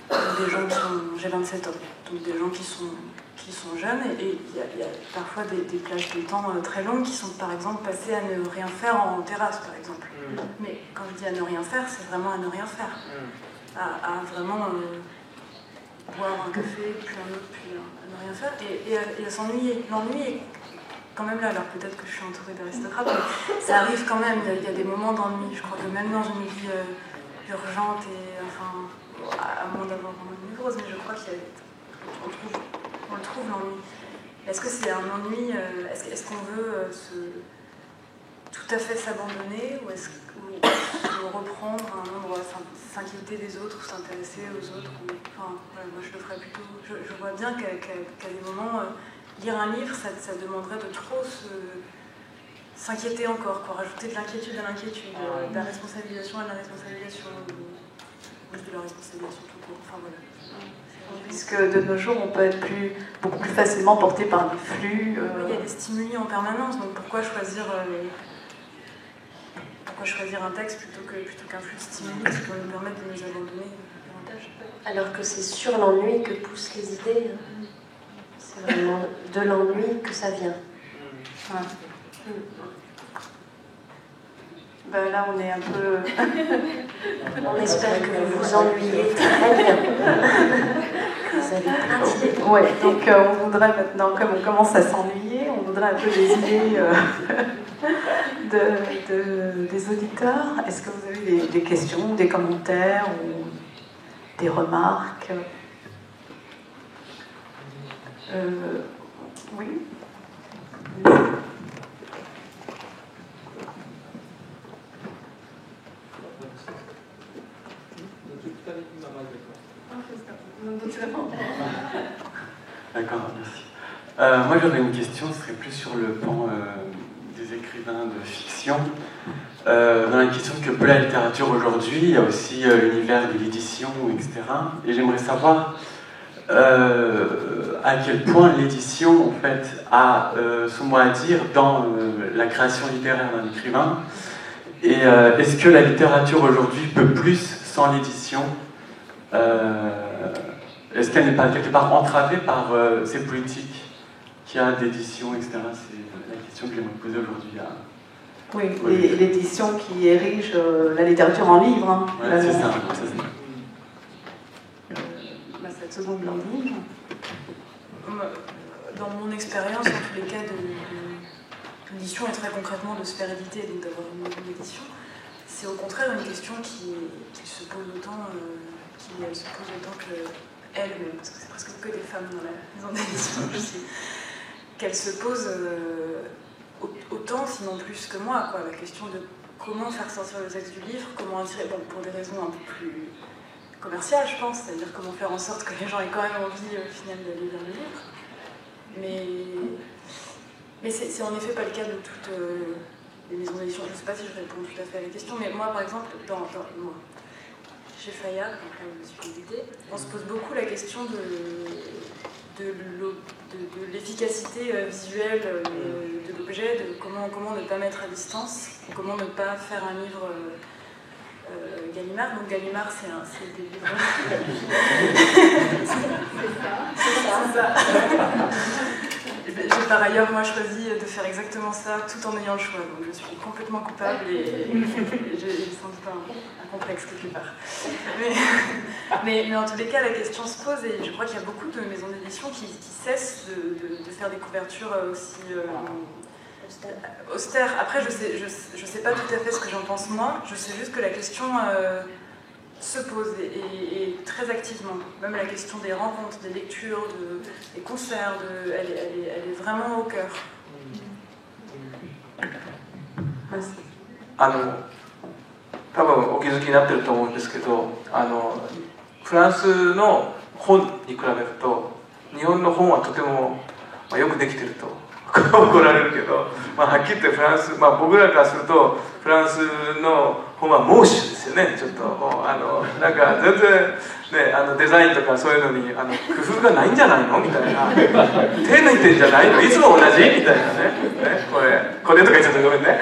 des gens qui sont... J'ai 27 ans, donc des gens qui sont jeunes, et il y a parfois des plages de temps très longues qui sont par exemple passées à ne rien faire en terrasse, par exemple. Mais quand je dis à ne rien faire, c'est vraiment à ne rien faire. À vraiment... boire un café, puis un autre, puis à ne rien faire, et à s'ennuyer. L'ennui est quand même là, alors peut-être que je suis entourée d'aristocrates, mais ça arrive quand même, il y a des moments d'ennui. Je crois que même dans une vie urgente, et enfin, à moins d'avoir vraiment une névrose, mais je crois qu'on le trouve l'ennui. Est-ce que c'est un ennui, est-ce qu'on veut tout à fait s'abandonner, ou est-ce reprendre un endroit, s'inquiéter des autres, ou s'intéresser aux autres, enfin, voilà, moi je le ferais plutôt. Je vois bien qu'à des moments, lire un livre, ça demanderait de trop s'inquiéter encore, quoi, rajouter de l'inquiétude à l'inquiétude, de la responsabilisation à la responsabilisation, ou de la responsabilisation tout court. Enfin voilà. Puisque de nos jours, on peut être beaucoup plus facilement porté par des flux. Il y a des stimuli en permanence, donc pourquoi choisir un texte plutôt qu'un flux de stimuli qui peut nous permettre de nous abandonner davantage? Alors que c'est sur l'ennui que poussent les idées. C'est vraiment de l'ennui que ça vient. Ouais. Ben là, on est un peu... On espère que vous vous ennuyez très bien. Vous avez plein d'idées. Oui, donc on voudrait maintenant, comme on commence à s'ennuyer, on voudrait un peu des idées des auditeurs. Est-ce que vous avez des questions, des commentaires ou des remarques? Oui. D'accord, merci. Moi j'aurais une question, ce serait plus sur le pan des écrivains de fiction. Dans la question que peut la littérature aujourd'hui, il y a aussi l'univers de l'édition, etc. Et j'aimerais savoir à quel point l'édition en fait, a son mot à dire dans la création littéraire d'un écrivain. Et est-ce que la littérature aujourd'hui peut plus sans l'édition? Est-ce qu'elle n'est pas quelque part entravée par ces politiques qu'il y a d'édition, etc. C'est la question que j'aimerais poser aujourd'hui. Oui, l'édition qui érige la littérature en livre. Hein. Ouais, c'est ça. Cette seconde livre. Dans mon expérience, en tous les cas, l'édition est très concrètement de se faire éditer et donc d'avoir une édition. C'est au contraire une question qui se pose autant que elle-même, parce que c'est presque que des femmes dans la maison d'édition aussi, qu'elle se pose autant, sinon plus que moi, quoi, la question de comment faire sortir le texte du livre, comment attirer, bon, pour des raisons un peu plus commerciales, je pense, c'est-à-dire comment faire en sorte que les gens aient quand même envie, au final, d'aller vers le livre. Mais c'est en effet pas le cas de toutes les maisons d'édition. Je ne sais pas si je réponds tout à fait à la question, mais moi, par exemple, chez Fayard, donc là où je me suis candidée, on se pose beaucoup la question de l'efficacité visuelle de l'objet, de comment ne pas mettre à distance, comment ne pas faire un livre Gallimard. Donc Gallimard, c'est des livres... c'est ça. J'ai par ailleurs, moi, choisi de faire exactement ça tout en ayant le choix. Donc je suis complètement coupable et j'ai sans doute un complexe quelque part. Mais en tous les cas, la question se pose et je crois qu'il y a beaucoup de maisons d'édition qui cessent de faire des couvertures aussi austères. Après, je sais pas tout à fait ce que j'en pense moi. Je sais juste que la question se pose et très activement. Même la question des rencontres, des lectures, des concerts, elle est vraiment au cœur. Merci. 多分お気づきになってると思うんですけど、フランスの本に比べると日本の本はとても、よくできてると怒られるけど、はっきり言ってフランス、僕らからするとフランスの本は猛暑ですよね。ちょっとなんか全然ね、デザインとかそういうのに工夫がないんじゃないのみたいな、手抜いてんじゃないの、いつも同じみたいなね、これとか言っちゃってごめんね。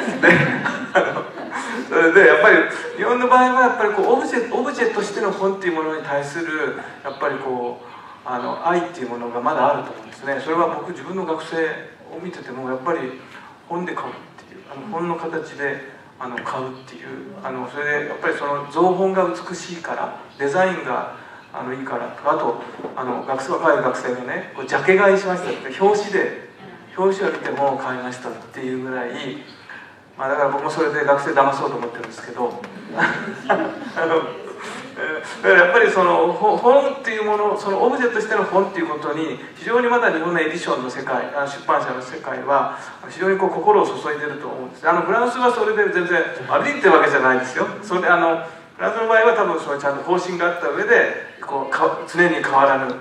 それでやっぱり日本の場合はやっぱりオブジェとしての本っていうものに対するやっぱり愛っていうものがまだあると思うんですね。それは僕自分の学生を見ててもやっぱり本で買うっていう本の形で買うっていうそれでやっぱりその造本が美しいからデザインがいいからあと若い学生がねジャケ買いしましたって表紙を見ても買いましたっていうぐらい。だから僕もそれで学生騙そうと思ってるんですけどだからやっぱりその本っていうものそのオブジェとしての本っていうことに非常にまだ日本のエディションの世界出版社の世界は非常に心を注いでると思うんです。フランスはそれで全然悪いってわけじゃないですよ。それでフランスの場合は多分それちゃんと方針があった上で常に変わらぬ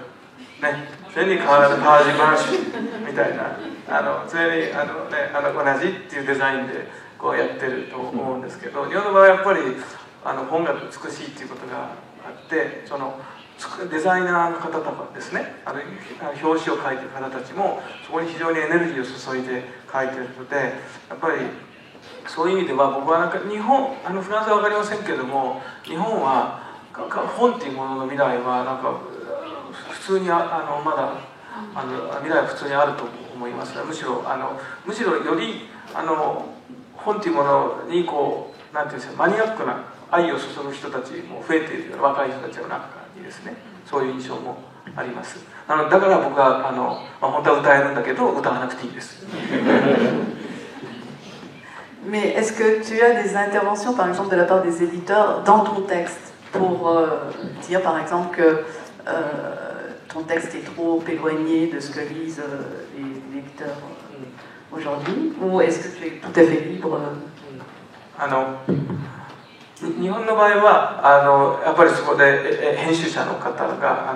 常に変わらぬパージバーシみたいな常に同じっていうデザインでやってると思うんですけど、日本の場合はやっぱり本が美しいっていうことがあってそのデザイナーの方とかですね、表紙を描いてる方たちもそこに非常にエネルギーを注いで描いてるので、やっぱりそういう意味では僕はなんか日本フランスは分かりませんけれども、日本は本っていうものの未来はなんか普通にまだ未来は普通にあると思いますが、むしろより本っていうものにこうなんていうんですか、マニアックな愛を注ぐ人たちも増えているような、若い人たちの中にですね、そういう印象もあります。だから僕は本当は歌えるんだけど歌わなくていいです。Mais est-ce que tu as des interventions, par exemple, de la part des éditeurs dans ton texte pour dire, par exemple, que ton texte est trop éloigné de ce que lisent les lecteurs aujourd'hui, ou est-ce que tu es tout à fait libre? 日本の場合はやっぱりそこで編集者の方が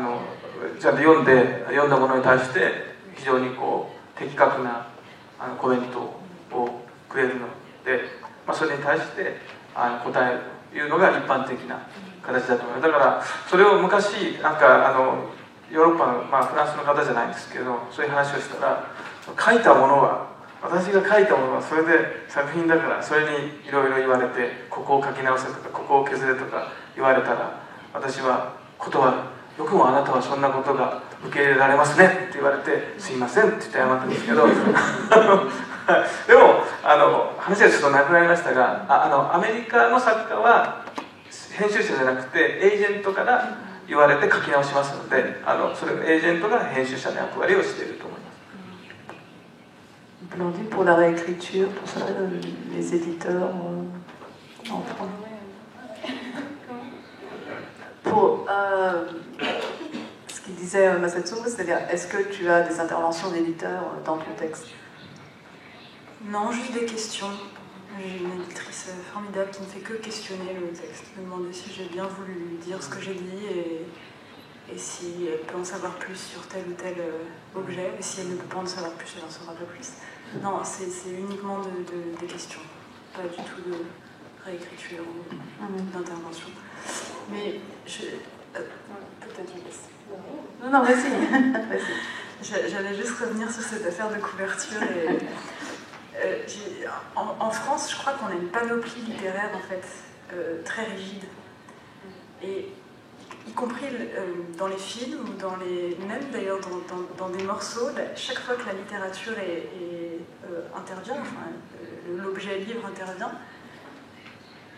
ちゃんと読んだものに対して非常にこう的確なコメントをくれるので、それに対して答えるというのが一般的な形だと思います。だからそれを昔なんかヨーロッパの、フランスの方じゃないんですけど、そういう話をしたら、書いたものは私が書いたものはそれで作品だから、それにいろいろ言われて、ここを書き直せとかここを削れとか言われたら、私は断る。よくもあなたはそんなことが受け入れられますねって言われて、すいませんって言って謝ったんですけどでも話はちょっとなくなりましたが、アメリカの作家は編集者じゃなくてエージェントから言われて書き直しますので、それエージェントが編集者の役割をしていると思います。Pour la réécriture, pour ça, les éditeurs en France. Pour ce qu'il disait Masato, c'est-à-dire, est-ce que tu as des interventions d'éditeurs dans ton texte? Non, juste des questions. J'ai une éditrice formidable qui ne fait que questionner le texte, me demander si j'ai bien voulu lui dire ce que j'ai dit et si elle peut en savoir plus sur tel ou tel objet, et si elle ne peut pas en savoir plus, elle en saura pas plus. Non, c'est uniquement des questions, pas du tout de réécriture ou d'intervention. Mais peut-être je laisse. Non, vas-y. J'allais juste revenir sur cette affaire de couverture. En France, je crois qu'on a une panoplie littéraire en fait très rigide. Et y compris dans les films ou même d'ailleurs dans des morceaux, chaque fois que la littérature intervient, l'objet livre intervient,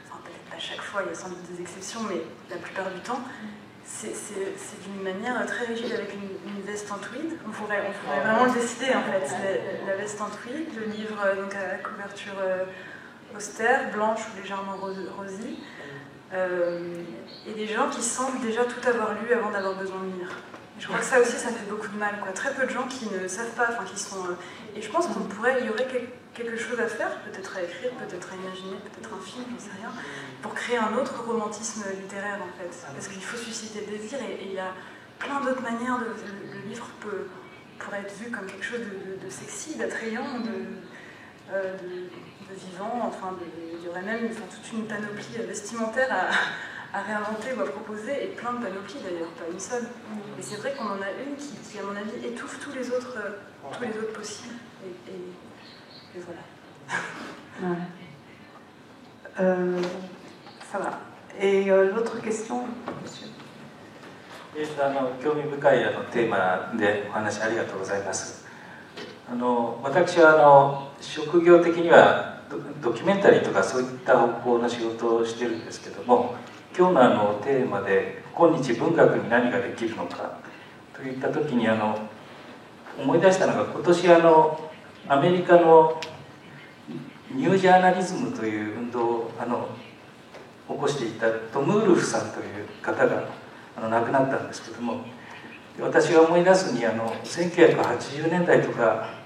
enfin peut-être pas chaque fois, il y a sans doute des exceptions, mais la plupart du temps, c'est d'une manière très rigide avec une veste en tweed. On pourrait vraiment le décider en fait. La veste en tweed, le livre donc à la couverture austère, blanche ou légèrement rosée. Et des gens qui semblent déjà tout avoir lu avant d'avoir besoin de lire. Et je crois que ça aussi, ça fait beaucoup de mal, quoi. Très peu de gens qui ne savent pas, enfin qui sont... Et je pense il y aurait quelque chose à faire, peut-être à écrire, peut-être à imaginer, peut-être un film, j'en sais rien, pour créer un autre romantisme littéraire, en fait. Parce qu'il faut susciter le désir, et il y a plein d'autres manières le livre pourrait être vu comme quelque chose de sexy, d'attrayant, de vivant, enfin, il y aurait même toute une panoplie vestimentaire à réinventer ou à proposer, et plein de panoplies d'ailleurs, pas une seule. Et c'est vrai qu'on en a une qui, à mon avis, étouffe tous les autres possibles. Et voilà. Ouais. Ça va. Et l'autre question, monsieur. 興味深いテーマでお話ありがとうございます。私は職業的にはドキュメンタリーとかそういった方向の仕事をしてるんですけども、今日のテーマで今日文学に何ができるのかといった時に思い出したのが、今年アメリカのニュージャーナリズムという運動を起こしていたトム・ウルフさんという方が亡くなったんですけども、私が思い出すに1980年代とか、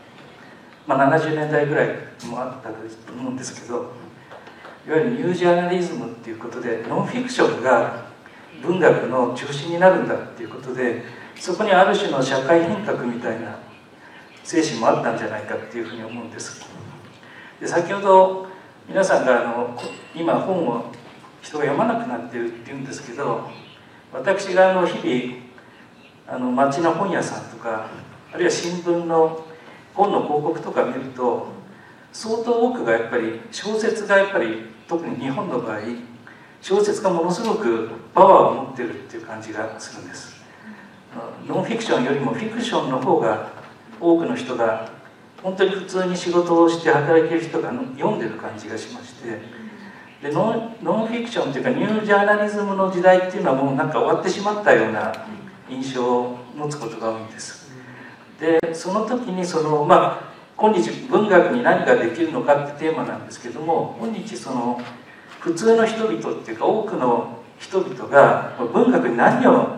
70年代ぐらいもあったと思うんですけど、いわゆるニュージャーナリズムっていうことで、ノンフィクションが文学の中心になるんだっていうことで、そこにある種の社会変革みたいな精神もあったんじゃないかっていうふうに思うんです。で、先ほど皆さんが今本を人が読まなくなっているっていうんですけど、私が日々町の本屋さんとかあるいは新聞の本の広告とか見ると相当多くがやっぱり小説がやっぱり特に日本の場合小説がものすごくパワーを持ってるっていう感じがするんです。ノンフィクションよりもフィクションの方が多くの人が本当に普通に仕事をして働いている人が読んでる感じがしまして、でノンフィクションというかニュージャーナリズムの時代っていうのはもうなんか終わってしまったような印象を持つことが多いんです。でその時に今日文学に何ができるのかってテーマなんですけども、今日普通の人々っていうか多くの人々が文学に何を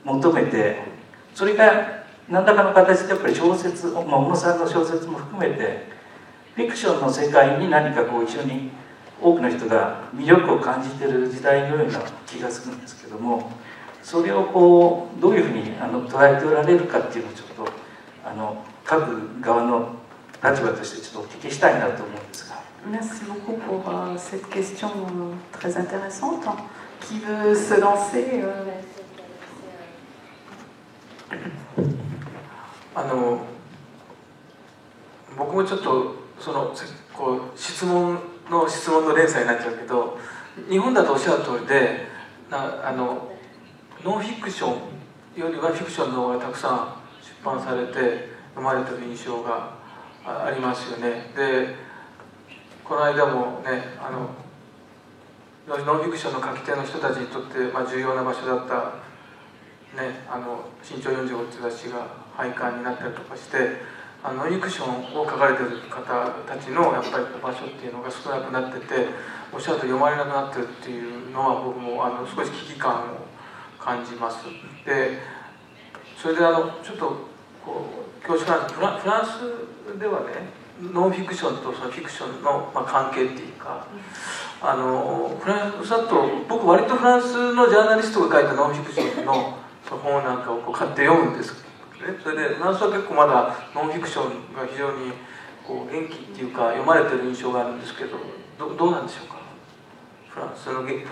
求めて、それが何らかの形でやっぱり小説、小野さんの小説も含めてフィクションの世界に何か一緒に多くの人が魅力を感じている時代のような気がするんですけども、それをどういうふうに捉えておられるかっていうのをちょっと各側の立場としてちょっとお聞きしたいなと思うんですが。Merci beaucoup pour cette question très intéressante. Qui veut se lancer 僕もちょっと質問の連鎖になっちゃうけど、日本だとおっしゃる通りでノンフィクションよりはフィクションの方がたくさん出版されて読まれてる印象がありますよね。でこの間もねノンフィクションの書き手の人たちにとって、重要な場所だった、新潮45っていう雑誌が廃刊になったりとかして、ノンフィクションを書かれてる方たちのやっぱり場所っていうのが少なくなってて、おっしゃると読まれなくなってるっていうのは僕も少し危機感を感じます。でそれでちょっと恐縮なんですけど、フランスではねノンフィクションとそのフィクションの関係っていうか、フランスだと僕割とフランスのジャーナリストが書いたノンフィクションの本なんかを買って読むんですけどね。それでフランスは結構まだノンフィクションが非常に元気っていうか読まれてる印象があるんですけど、どうなんでしょうか。フランスのフィ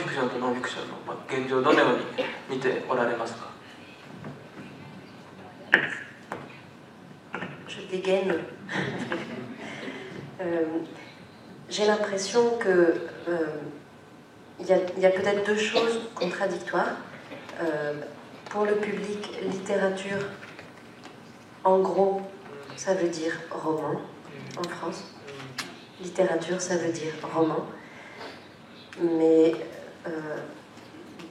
クションとノンフィクションの現状をどのように見ておられますか。Je dégaine. J'ai l'impression que y a peut-être deux choses contradictoires. Pour le public, littérature, en gros, ça veut dire roman en France. Littérature, ça veut dire roman. Mais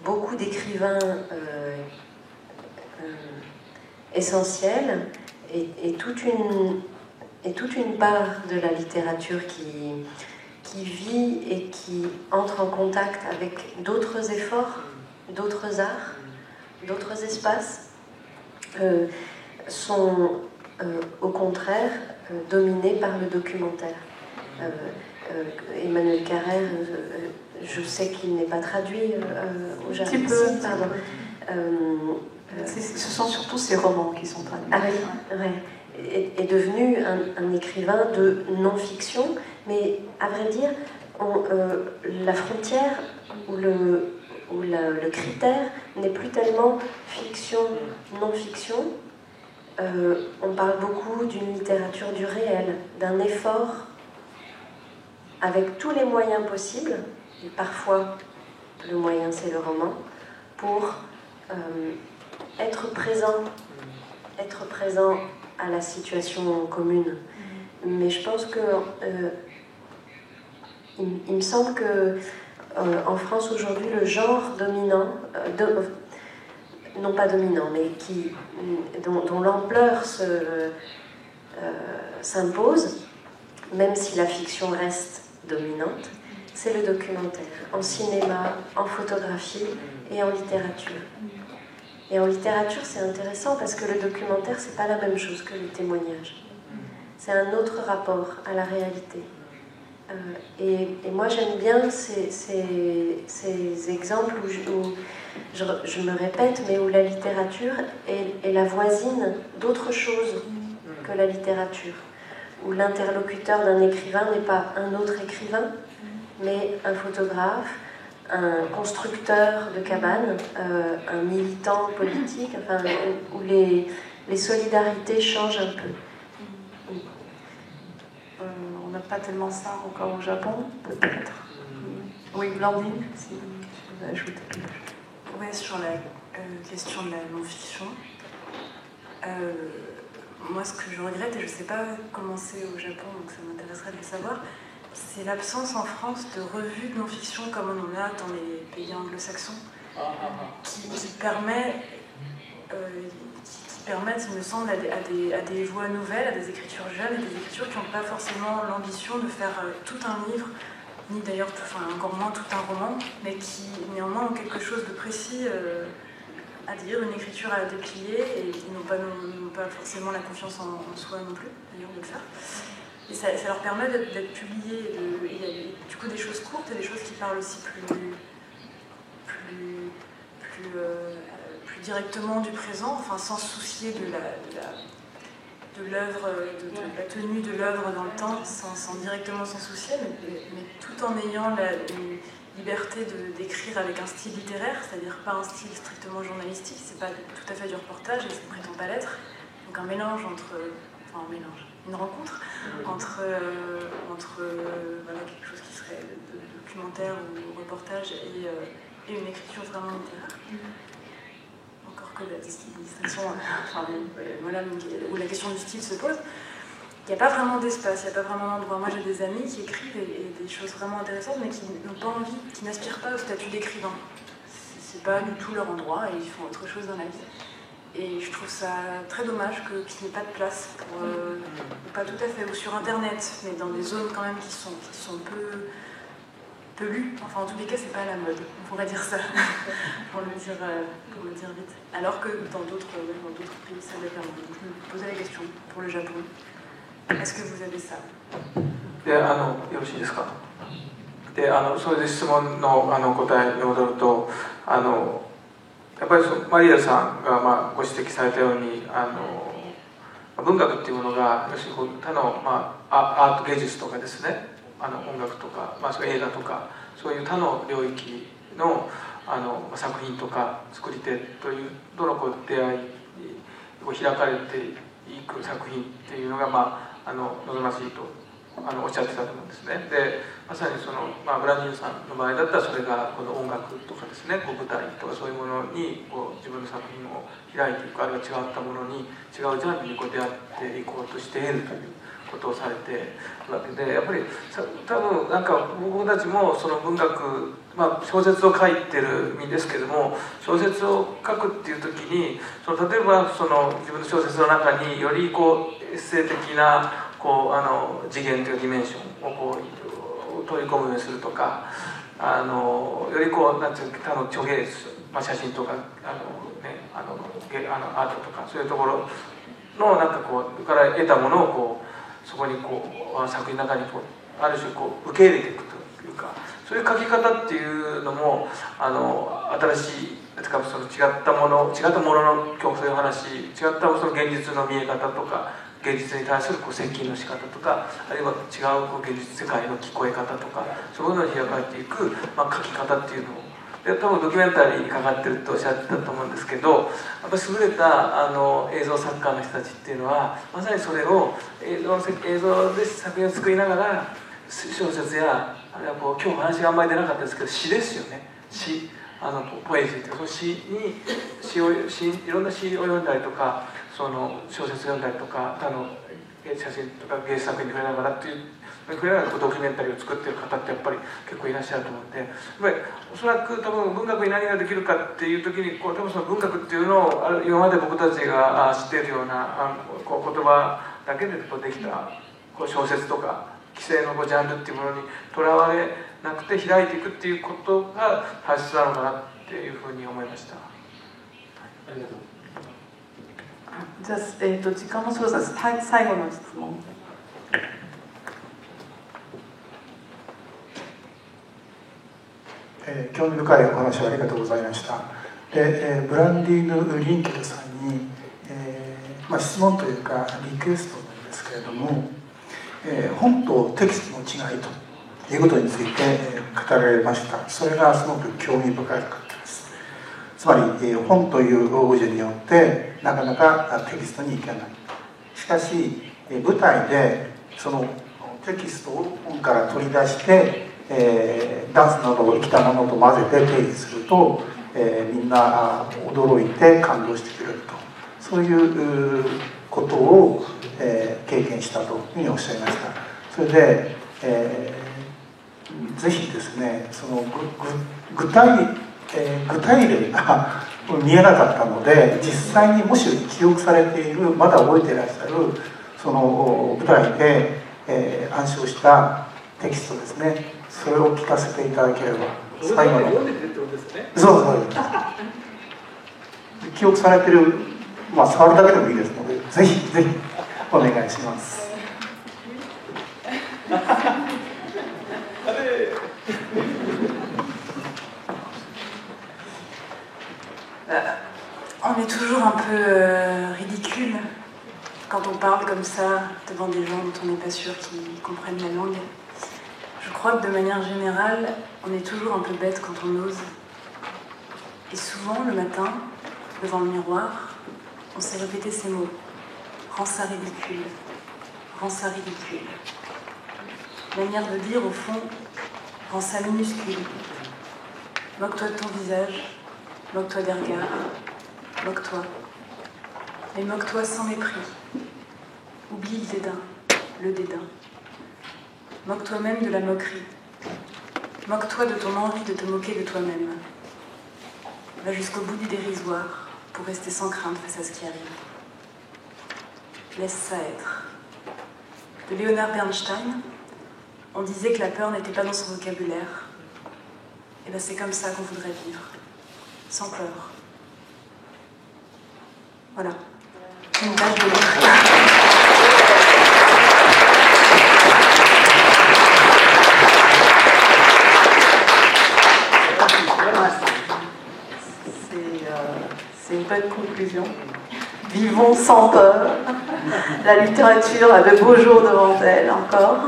beaucoup d'écrivains essentiels et toute une part de la littérature qui vit et qui entre en contact avec d'autres efforts, d'autres arts, d'autres espaces, sont au contraire dominés par le documentaire. Emmanuel Carrère, je sais qu'il n'est pas traduit au japonais. Pardon. Ce sont surtout ces romans qui sont traduits. Ah oui, ouais. Est devenu un écrivain de non-fiction, mais à vrai dire, la frontière ou le critère n'est plus tellement fiction, non-fiction. On parle beaucoup d'une littérature du réel, d'un effort avec tous les moyens possibles, et parfois le moyen c'est le roman, pour être présent à la situation commune. Mais je pense que il me semble que en France aujourd'hui le genre dominant, non pas dominant, mais dont l'ampleur s'impose, même si la fiction reste dominante, c'est le documentaire, en cinéma, en photographie et en littérature. Et en littérature, c'est intéressant parce que le documentaire, c'est pas la même chose que le témoignage. C'est un autre rapport à la réalité. Et moi, j'aime bien ces exemples où je me répète, mais où la littérature est la voisine d'autre chose que la littérature. Où l'interlocuteur d'un écrivain n'est pas un autre écrivain, mais un photographe, un constructeur de cabane, un militant politique, enfin, où les solidarités changent un peu. On n'a pas tellement ça encore au Japon, peut-être. Oui, Blandine, si tu veux ajouter quelque chose. Oui, sur la question de la non-fiction. Moi, ce que je regrette, et je ne sais pas comment c'est au Japon, donc ça m'intéresserait de le savoir, c'est l'absence en France de revues de non-fiction comme on en a dans les pays anglo-saxons, qui permettent, il me semble, à des voix nouvelles, à des écritures jeunes, et des écritures qui n'ont pas forcément l'ambition de faire tout un livre, ni d'ailleurs, encore moins tout un roman, mais qui néanmoins ont quelque chose de précis à dire, une écriture à déplier, et qui n'ont pas forcément la confiance en soi non plus, d'ailleurs, de le faire. Et ça leur permet d'être publiés. Il y a du coup des choses courtes et des choses qui parlent aussi plus directement du présent, enfin sans se soucier de l'œuvre, de la tenue de l'œuvre dans le temps, sans directement s'en soucier, mais tout en ayant une liberté d'écrire avec un style littéraire, c'est-à-dire pas un style strictement journalistique, c'est pas tout à fait du reportage et ça ne prétend pas l'être. Donc un mélange une rencontre entre voilà, quelque chose qui serait de documentaire ou reportage et une écriture vraiment littéraire. Encore que la distinction, voilà, où la question du style se pose, il n'y a pas vraiment d'espace, il n'y a pas vraiment d'endroit. Moi j'ai des amis qui écrivent et des choses vraiment intéressantes, mais qui n'ont pas envie, qui n'aspirent pas au statut d'écrivain. C'est pas du tout leur endroit et ils font autre chose dans la vie. Et je trouve ça très dommage qu'il n'y ait pas de place pour, pas tout à fait, ou sur internet, mais dans des zones quand même qui sont peu lues. Enfin en tous les cas c'est pas à la mode, on pourrait dire ça, pour le dire vite. Alors que dans d'autres pays ça l'est vraiment. Donc je me posais la question pour le Japon. Est-ce que vous avez ça? で、よろしいですか。で、それで質問の答えに戻ると、やっぱりマリアさんがご指摘されたように文学っていうものが要するに他の、アート芸術とかですね音楽とか、そういう映画とかそういう他の領域の作品とか作り手というとの出会いに開かれていく作品っていうのが、望ましいとおっしゃってたと思うんですね。でまさにその、ブランディンさんの場合だったらそれがこの音楽とかですね舞台とかそういうものに自分の作品を開いていくあるいは違ったものに違うジャンルに出会っていこうとしているということをされているわけでやっぱり多分なんか僕たちもその文学、小説を書いてる身ですけども小説を書くっていう時に例えばその自分の小説の中によりエッセイ的な次元というディメンションを取り込むようにするとかよりなんていうか他の著芸術、写真とかアートとかそういうところのなんかから得たものをそこに作品の中にある種受け入れていくというかそういう書き方っていうのも新しいその違ったものの今日そういう話違ったその現実の見え方とか現実に対する接近の仕方とかあるいは違う現実世界の聞こえ方とかそういうのに開かれていく、書き方っていうのをで多分ドキュメンタリーにかかってるとおっしゃってたと思うんですけどやっぱり優れた映像作家の人たちっていうのはまさにそれを映像で作品を作りながら小説やあるいは今日話があんまり出なかったですけど詩ですよね詩ポエジーというその詩にいろんな詩を読んだりとかその小説を読んだりとか他の写真とか芸術作品に触れながらっていう触れながらドキュメンタリーを作っている方ってやっぱり結構いらっしゃると思うんでやっぱりおそらく多分文学に何ができるかっていう時に多分その文学っていうのを今まで僕たちが知っているような言葉だけでできた小説とか既成のジャンルっていうものにとらわれなくて開いていくっていうことが大切なのかなっていうふうに思いました。ありがとう。じゃあ、時間もそうです。最後の質問。興味深いお話をありがとうございました。でブランディーヌ・リンケルさんに、質問というかリクエストなんですけれども、本とテキストの違いということについて語られました。それがすごく興味深かったです。つまり本というオブジェによってなかなかテキストにいけない。しかし舞台でそのテキストを本から取り出して、ダンスなどを生きたものと混ぜて定義すると、みんな驚いて感動してくれると、そういうことを、経験したというふうにおっしゃいました。それで、ぜひですね、その具体例が見えなかったので、実際にもし記憶されている、まだ覚えていらっしゃるその舞台で、暗唱したテキストですね、それを聞かせていただければ。最後のそう記憶されてる、まあ触るだけでもいいですので、ぜひぜひお願いします。On est toujours un peu ridicule quand on parle comme ça devant des gens dont on n'est pas sûr qu'ils comprennent la langue. Je crois que de manière générale, on est toujours un peu bête quand on ose. Et souvent, le matin, devant le miroir, on s'est répété ces mots. Rends ça ridicule. Rends ça ridicule. Manière de dire, au fond, rends ça minuscule. Moque-toi de ton visage. Moque-toi des regards. Moque-toi. Mais moque-toi sans mépris. Oublie le dédain. Le dédain. Moque-toi même de la moquerie. Moque-toi de ton envie de te moquer de toi-même. Va jusqu'au bout du dérisoire pour rester sans crainte face à ce qui arrive. Laisse ça être. De Leonard Bernstein, on disait que la peur n'était pas dans son vocabulaire. Et bien c'est comme ça qu'on voudrait vivre. Sans peur. Voilà. Une page de C'est une bonne conclusion. Vivons sans peur. La littérature a de beaux jours devant elle encore.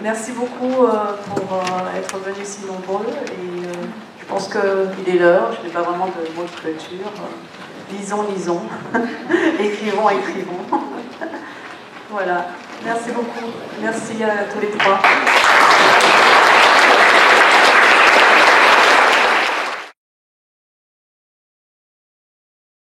Merci beaucoup pour être venus si nombreux. Et je pense qu'il est l'heure. Je n'ai pas vraiment de mot de clôture. Lisons, lisons. Écrivons, écrivons. Voilà. Merci beaucoup. Merci à tous les trois.